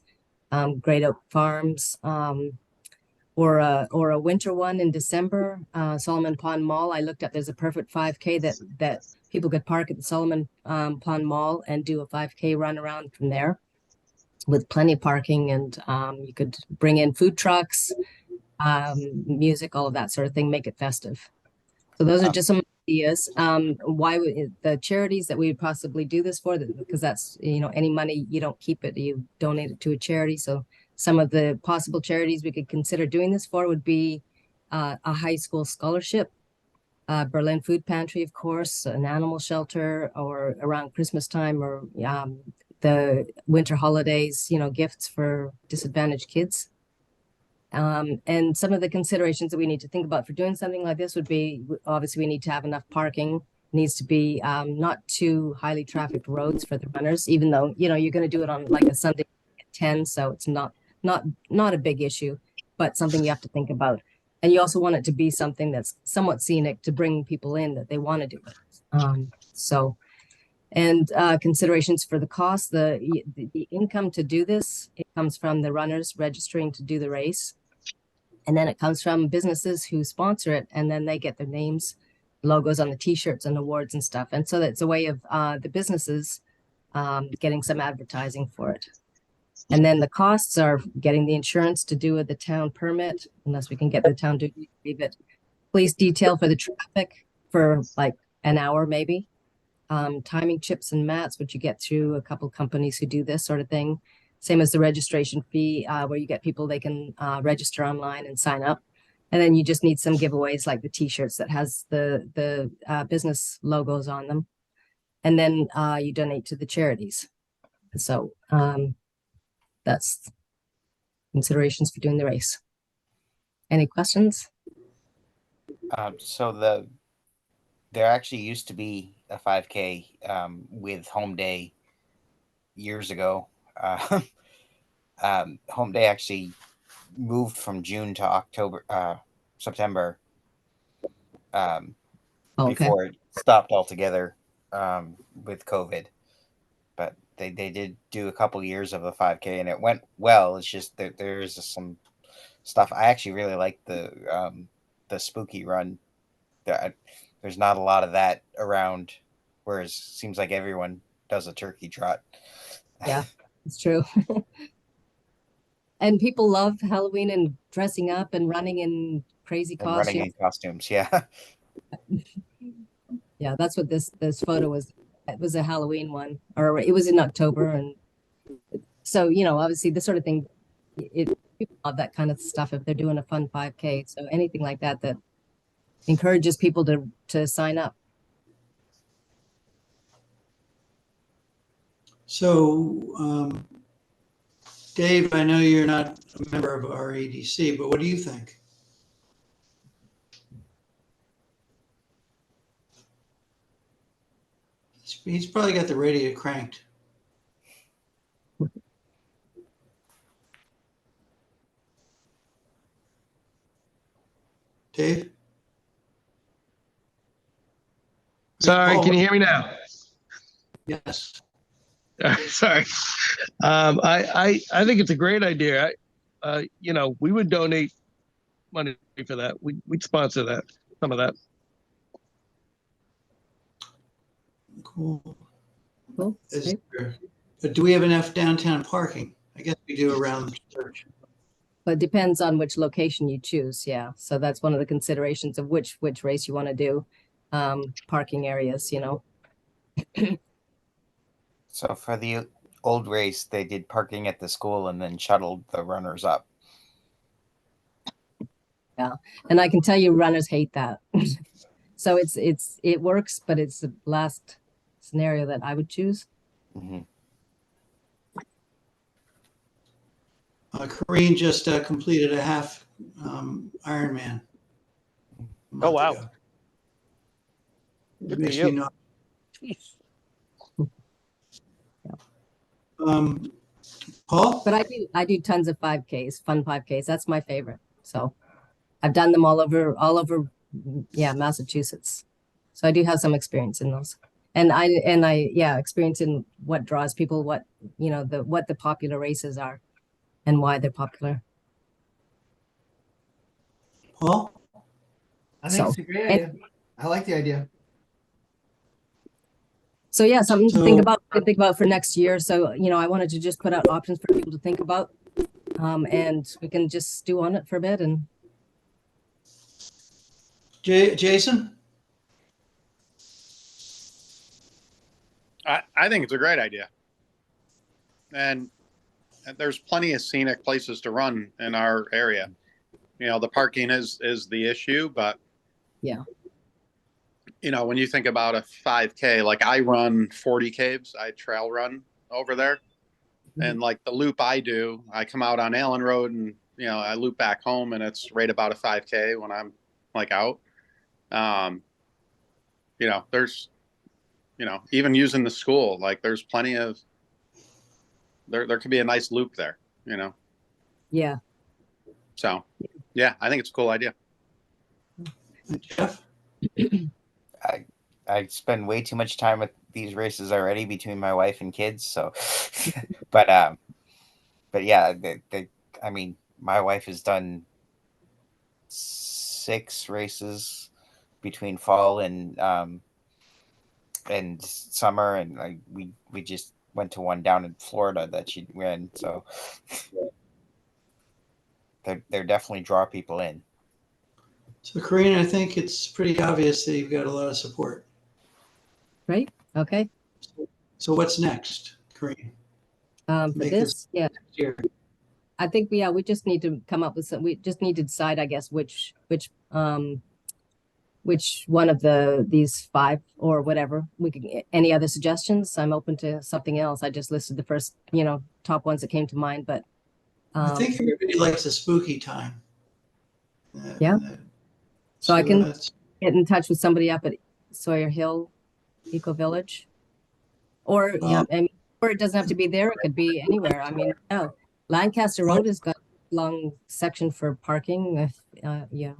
Great Oak Farms, or a winter one in December, Solomon Pond Mall. I looked up, there's a perfect 5K that people could park at the Solomon Pond Mall and do a 5K run around from there with plenty of parking, and you could bring in food trucks, music, all of that sort of thing, make it festive. So those are just some ideas. Why would the charities that we would possibly do this for? Because that's, any money, you don't keep it, you donate it to a charity. So some of the possible charities we could consider doing this for would be a high school scholarship. Berlin Food Pantry, of course, an animal shelter, or around Christmas time, or the winter holidays, gifts for disadvantaged kids. And some of the considerations that we need to think about for doing something like this would be, obviously, we need to have enough parking. Needs to be not too highly trafficked roads for the runners, even though, you're going to do it on like a Sunday at 10, so it's not a big issue, but something you have to think about. And you also want it to be something that's somewhat scenic to bring people in that they want to do it. And considerations for the cost, the income to do this, it comes from the runners registering to do the race. And then it comes from businesses who sponsor it, and then they get their names, logos on the t-shirts and awards and stuff. And so that's a way of the businesses getting some advertising for it. And then the costs are getting the insurance to do with the town permit, unless we can get the town to leave it. Police detail for the traffic for like an hour, maybe. Timing chips and mats, which you get through a couple companies who do this sort of thing. Same as the registration fee, where you get people, they can register online and sign up. And then you just need some giveaways like the t-shirts that has the business logos on them. And then you donate to the charities. So that's considerations for doing the race. Any questions? So there actually used to be a 5K with Home Day years ago. Home Day actually moved from June to September before it stopped altogether with COVID. But they did do a couple years of a 5K and it went well. It's just that there's some stuff. I actually really like the spooky run. There's not a lot of that around, whereas it seems like everyone does a turkey trot. Yeah, it's true. And people love Halloween and dressing up and running in crazy And running costumes. in costumes, yeah. Yeah, that's what this photo was. It was a Halloween one, or it was in October, and so obviously this sort of thing, people love that kind of stuff if they're doing a fun 5K. So anything like that encourages people to sign up. So, Dave, I know you're not a member of our EDC, but what do you think? He's probably got the radio cranked. Dave? Sorry, Oh, can you hear me now? yes. Sorry. I think it's a great idea. We would donate money for that. We'd sponsor that, some of that. Cool. Cool. But do we have enough downtown parking? I guess we do around the church. But it depends on which location you choose. Yeah. So that's one of the considerations of which race you want to do. Parking areas, So for the old race, they did parking at the school and then shuttled the runners up. Yeah. And I can tell you runners hate that. So it works, but it's the last scenario that I would choose. Mm-hmm. Corrine just completed a half Ironman. Oh, wow. It Good makes for me you. not. Paul? But I do tons of 5Ks, fun 5Ks. That's my favorite. So I've done them all over, yeah, Massachusetts. So I do have some experience in those. And I experience in what draws people, what the popular races are and why they're popular. Paul? I think So- it's a great idea. I like the idea. So yeah, something to So- think about for next year. So, I wanted to just put out options for people to think about. And we can just stew on it for a bit and Jason? I think it's a great idea. And there's plenty of scenic places to run in our area. The parking is the issue, but Yeah. you know, when you think about a 5K, like I run 40 caves, I trail run over there. And like the loop I do, I come out on Allen Road and, you know, I loop back home and it's right about a 5K when I'm like out. You know, there's, you know, even using the school, like there's plenty of, there could be a nice loop there, you know? Yeah. So yeah, I think it's a cool idea. Jeff? I spend way too much time with these races already between my wife and kids. So, but yeah, I mean, my wife has done 6 races between fall and summer, and we just went to one down in Florida that she ran. So they're definitely draw people in. So Karina, I think it's pretty obvious that you've got a lot of support. Right. Okay. So what's next, Karina? For Make this, yeah, Here. I think we just need to come up with some. We just need to decide, I guess, which one of these 5 or whatever we could. Any other suggestions? I'm open to something else. I just listed the first, top ones that came to mind, but I think everybody likes a spooky time. Yeah. So I can that's- get in touch with somebody up at Sawyer Hill Eco Village, or or it doesn't have to be there. It could be anywhere. I mean, yeah, Lancaster Road has got a long section for parking. Yeah.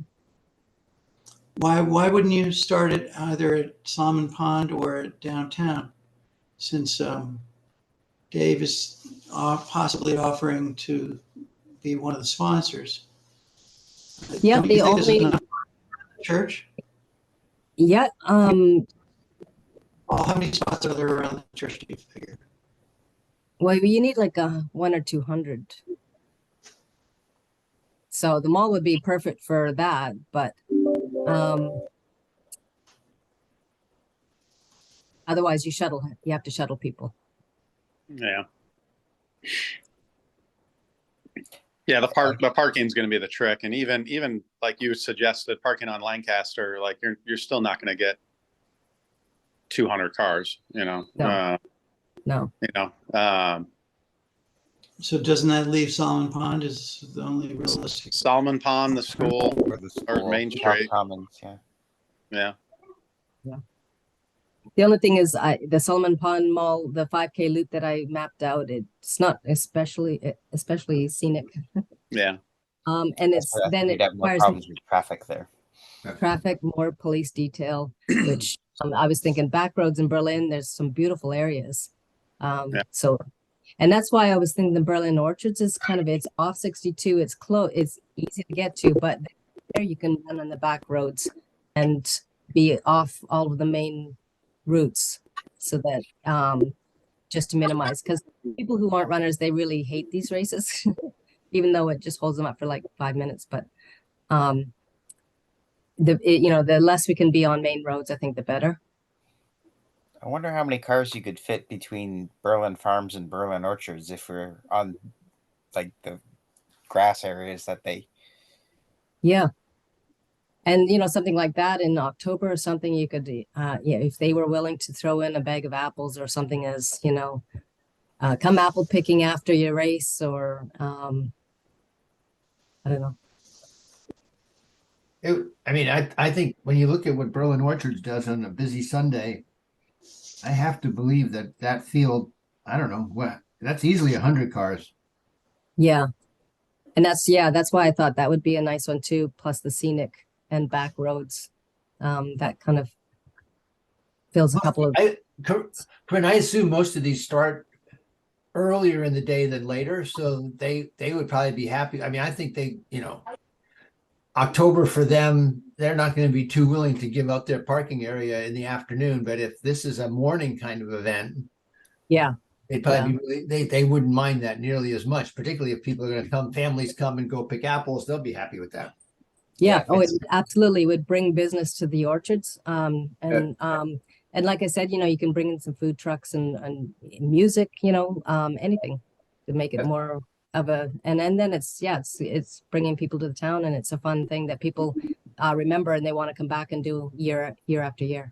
Why wouldn't you start it either at Salmon Pond or at downtown? Since Dave is possibly offering to be one of the sponsors. Yeah, Don't you the think there's only enough church? yeah. Well, how many spots are there around the church, do you figure? Well, you need like 100 or 200. So the mall would be perfect for that, but otherwise you have to shuttle people. Yeah. Yeah, the parking's going to be the trick, and even like you suggested, parking on Lancaster, like you're still not going to get 200 cars, you know. No. You know, So doesn't that leave Salmon Pond as the only realistic? Salmon Pond, the school, Or the school, Main Park Street. Commons, yeah. Yeah. The only thing is the Solomon Pond Mall, the 5K loop that I mapped out, it's not especially scenic. Yeah. And it's I think then we'd it have more requires problems with traffic there. traffic, more police detail, which I was thinking back roads in Berlin, there's some beautiful areas. Yeah. So, and that's why I was thinking the Berlin Orchards is it's off 62, it's close, it's easy to get to, but there you can run on the back roads and be off all of the main routes, so that just to minimize, because people who aren't runners, they really hate these races, even though it just holds them up for like 5 minutes. But the less we can be on main roads, I think the better. I wonder how many cars you could fit between Berlin Farms and Berlin Orchards if we're on like the grass areas that they. Yeah. And something like that in October or something, you could if they were willing to throw in a bag of apples or something, as come apple picking after your race, or I don't know. I think when you look at what Berlin Orchards does on a busy Sunday, I have to believe that field, I don't know what, that's easily 100 cars. Yeah. And that's why I thought that would be a nice one too, plus the scenic and back roads. That kind of fills a couple of. Corinne, I assume most of these start earlier in the day than later, so they would probably be happy. I mean, I think October for them, they're not going to be too willing to give up their parking area in the afternoon. But if this is a morning kind of event, Yeah. they'd probably they wouldn't mind that nearly as much, particularly if people are going to come, families come and go pick apples, they'll be happy with that. Yeah. Oh, it absolutely would bring business to the orchards. And like I said, you can bring in some food trucks and music, anything to make it more of a, and then it's bringing people to the town, and it's a fun thing that people, remember and they want to come back and do year after year.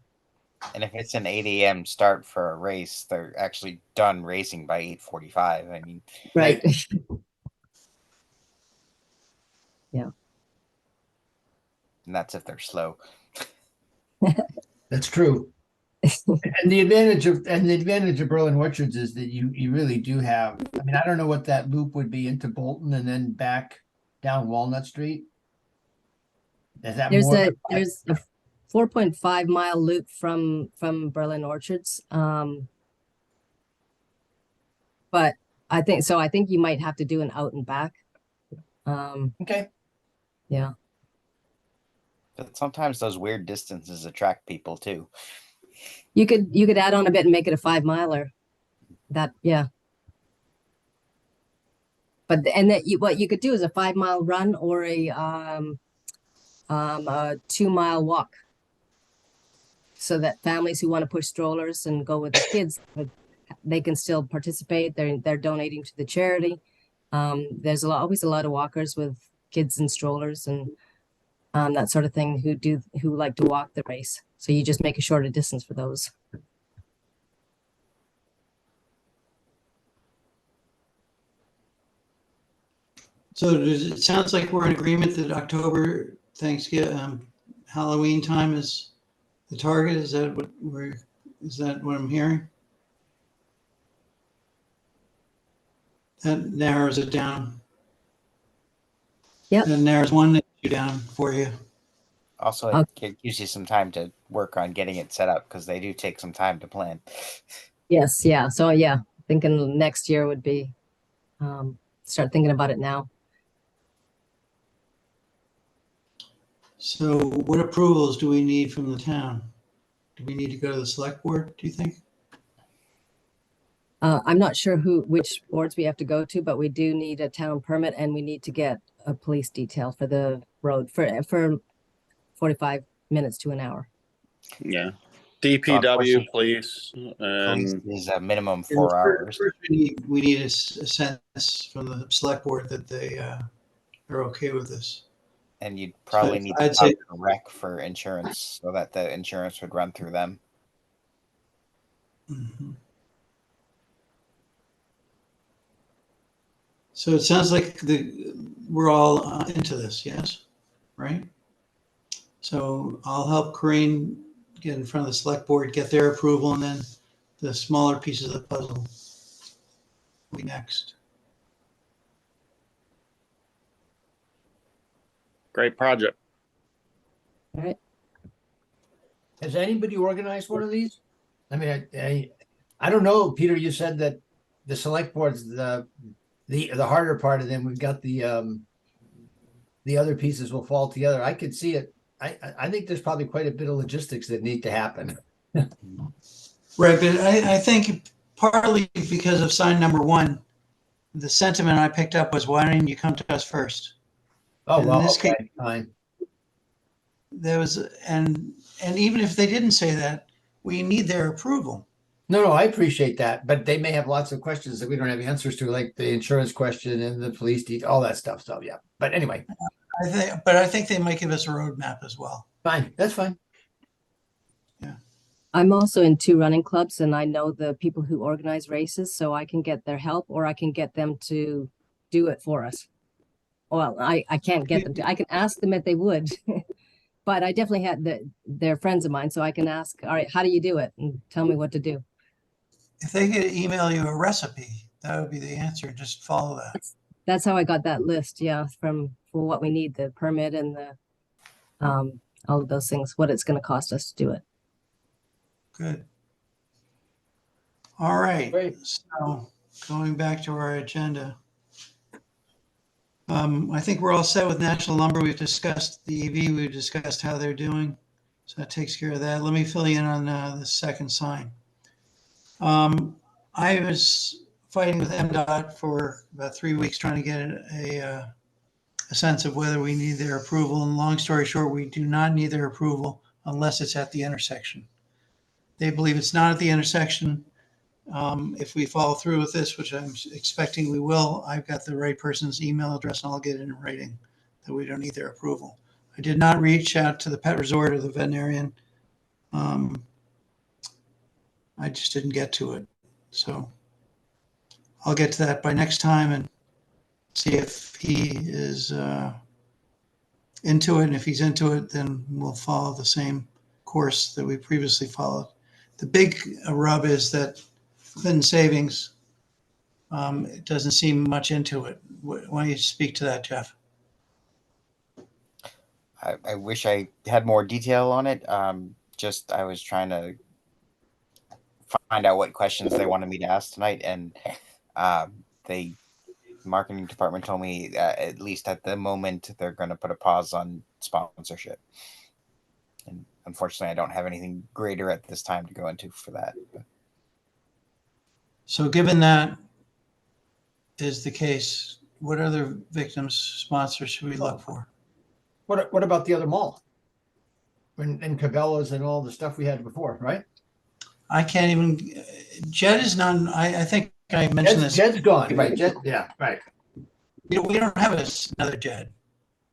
And if it's an 8 a.m. start for a race, they're actually done racing by 8:45. I mean, Right. and that's if they're slow. That's true. And the advantage of Berlin Orchards is that you really do have, I mean, I don't know what that loop would be into Bolton and then back down Walnut Street. Is that There's more? a 4.5 mile loop from Berlin Orchards. But I think you might have to do an out and back. Okay. Yeah. But sometimes those weird distances attract people too. You could add on a bit and make it a 5 miler. That, yeah. But what you could do is a 5 mile run or a 2 mile walk. So that families who want to push strollers and go with the kids, they can still participate. They're donating to the charity. There's always a lot of walkers with kids and strollers and that sort of thing who like to walk the race. So you just make a shorter distance for those. So it sounds like we're in agreement that October Thanksgiving, Halloween time is the target. Is that what I'm hearing? That narrows it down. Yep. That narrows one issue down for you. Also, it gives you some time to work on getting it set up because they do take some time to plan. Yes, yeah. So yeah, thinking next year would be start thinking about it now. So what approvals do we need from the town? Do we need to go to the select board, do you think? I'm not sure which boards we have to go to, but we do need a town permit and we need to get a police detail for the road for 45 minutes to an hour. Yeah. DPW, police, Police and is a minimum 4 hours. First, we need a sense from the select board that they are okay with this. And you'd probably So need to I'd talk say- to rec for insurance so that the insurance would run through them. Mhm. So it sounds like we're all into this, yes? Right? So I'll help Corinne get in front of the select board, get their approval, and then the smaller pieces of the puzzle will be next. great project. All right. Has anybody organized one of these? I mean, I don't know, Peter, you said that the select board's the harder part, and then we've got the other pieces will fall together. I could see it. I think there's probably quite a bit of logistics that need to happen. Right, but I think partly because of sign number one, the sentiment I picked up was, why didn't you come to us first? Oh, In well, this okay, case- fine. There was, and even if they didn't say that, we need their approval. No, I appreciate that, but they may have lots of questions that we don't have answers to, like the insurance question and the police detail, all that stuff. So yeah, but anyway, I think they might give us a roadmap as well. fine, that's fine. I'm also in 2 running clubs and I know the people who organize races, so I can get their help or I can get them to do it for us. Well, I can't get them to, I can ask them if they would, but I definitely had they're friends of mine, so I can ask, all right, how do you do it? And tell me what to do. If they could email you a recipe, that would be the answer. Just follow that. That's how I got that list, yeah, for what we need, the permit and the all of those things, what it's going to cost us to do it. Good. All right. Great. So going back to our agenda. I think we're all set with National Lumber. We've discussed the EV. We've discussed how they're doing. So that takes care of that. Let me fill you in on the second sign. I was fighting with MDOT for about 3 weeks trying to get a sense of whether we need their approval. And long story short, we do not need their approval unless it's at the intersection. They believe it's not at the intersection. If we follow through with this, which I'm expecting we will, I've got the right person's email address and I'll get it in writing that we don't need their approval. I did not reach out to the pet resort or the veterinarian. I just didn't get to it. So I'll get to that by next time and see if he is into it. And if he's into it, then we'll follow the same course that we previously followed. The big rub is that Clinton Savings, it doesn't seem much into it. Why don't you speak to that, Jeff? I wish I had more detail on it. Just I was trying to find out what questions they wanted me to ask tonight, and the marketing department told me at least at the moment they're going to put a pause on sponsorship. And unfortunately, I don't have anything greater at this time to go into for that. But. So given that is the case, what other victims sponsors should we look for? What about the other mall? And Cabela's and all the stuff we had before, right? I can't even, Jed is none, I think I mentioned this. Jed's gone, right? Jed, yeah, right. We don't have another Jed.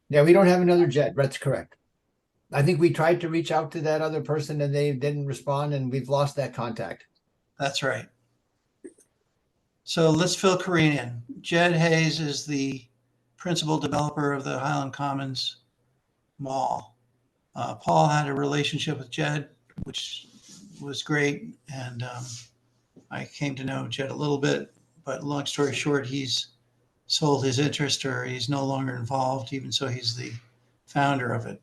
Yeah, we don't have another Jed. That's correct. I think we tried to reach out to that other person and they didn't respond, and we've lost that contact. That's right. So let's fill Corinne in. Jed Hayes is the principal developer of the Highland Commons Mall. Paul had a relationship with Jed, which was great. And I came to know Jed a little bit, but long story short, he's sold his interest or he's no longer involved, even so he's the founder of it.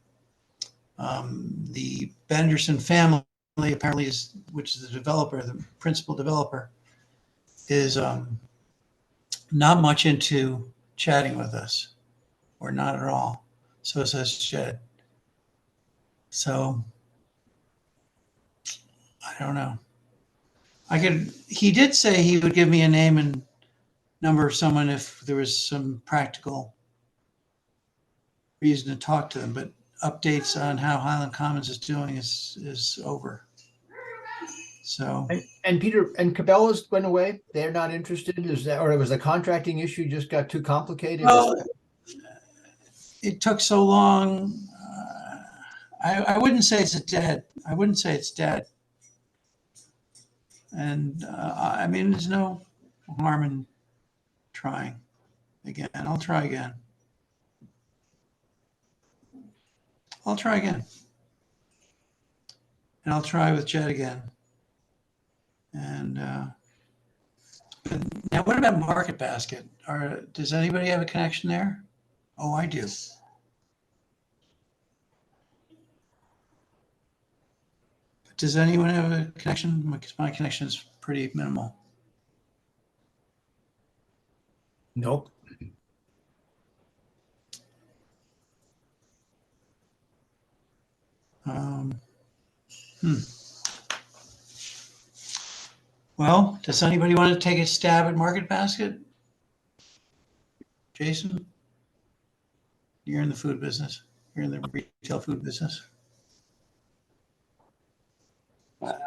The Benderson family apparently is, which is the developer, the principal developer, is not much into chatting with us, or not at all. So says Jed. So I don't know. He did say he would give me a name and number of someone if there was some practical reason to talk to them, but updates on how Highland Commons is doing is over. So and Peter and Cabela's went away. They're not interested. Is that, or it was a contracting issue just got too complicated? well, it took so long. I wouldn't say it's dead. I wouldn't say it's dead. And I mean, there's no harm in trying again. I'll try again. I'll try again. And I'll try with Jed again. And now what about Market Basket? Does anybody have a connection there? Oh, I do. Does anyone have a connection? My connection is pretty minimal. Nope. Well, does anybody want to take a stab at Market Basket? Jason? You're in the food business. You're in the retail food business.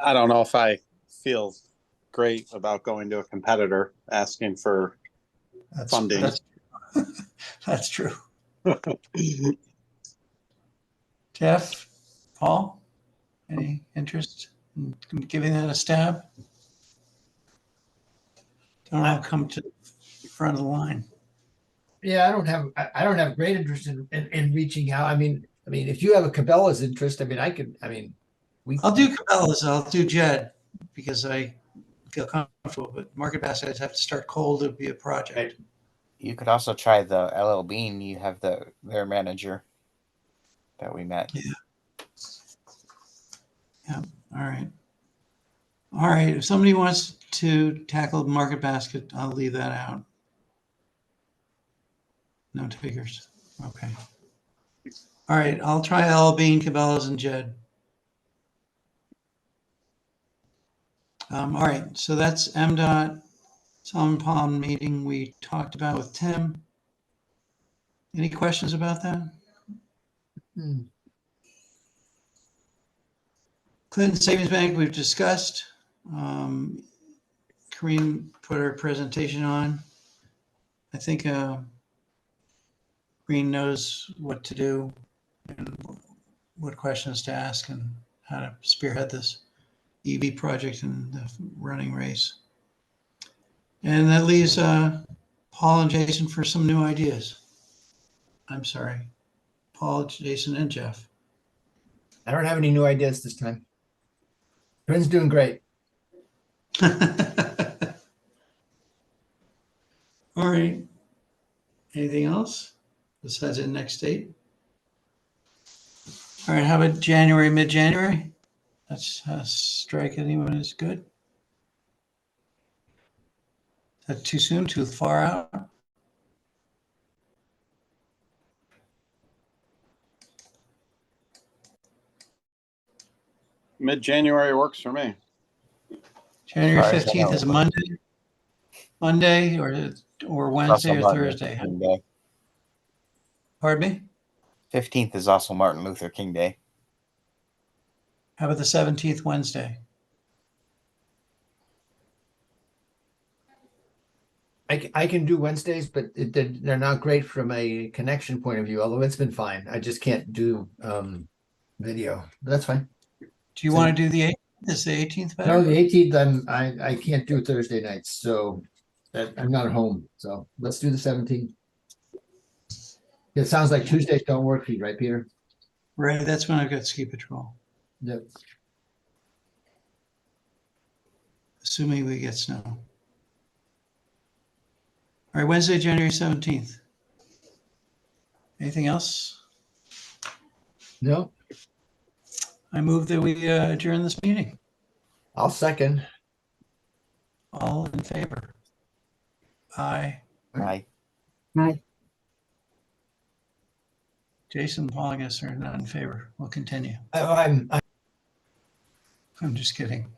I don't know if I feel great about going to a competitor asking for funding. That's true. Jeff, Paul, any interest in giving that a stab? Don't all come to the front of the line. Yeah, I don't have great interest in reaching out. I mean, if you have a Cabela's interest, I'll do Cabela's, I'll do Jed because I feel comfortable, but Market Basket, I'd have to start cold. It'd be a project. You could also try the LL Bean. You have their manager that we met. Yeah. All right. All right. If somebody wants to tackle Market Basket, I'll leave that out. No takers. Okay. All right. I'll try LL Bean, Cabela's, and Jed. All right. So that's MDOT Solomon Pond meeting we talked about with Tim. Any questions about that? Clinton Savings Bank, we've discussed. Corinne put her presentation on. I think Corinne knows what to do. and what questions to ask and how to spearhead this EV project and the running race. And that leaves Paul and Jason for some new ideas. I'm sorry, Paul, Jason, and Jeff. I don't have any new ideas this time. Twins doing great. All right. Anything else besides the next date? All right, how about January, mid-January? That's strike anyone is good. Is that too soon, too far out? Mid-January works for me. January Far as I 15th know. is a Monday or Wednesday or Martin Luther Thursday? King Day. Pardon me? 15th is also Martin Luther King Day. How about the 17th, Wednesday? I can do Wednesdays, but they're not great from a connection point of view, although it's been fine. I just can't do video. But that's fine. Do you want to do the 18th? Is the 18th better? No, the 18th, I can't do Thursday nights, so I'm not at home. So let's do the 17th. It sounds like Tuesdays don't work for you, right, Peter? Right, that's when I've got ski patrol, Yep. assuming we get snow. All right, Wednesday, January 17th. Anything else? No, I move that we adjourn this meeting. I'll second. All in favor? Aye. Right. Right. Jason, Paul, I guess are not in favor. We'll continue. I'm I'm just kidding.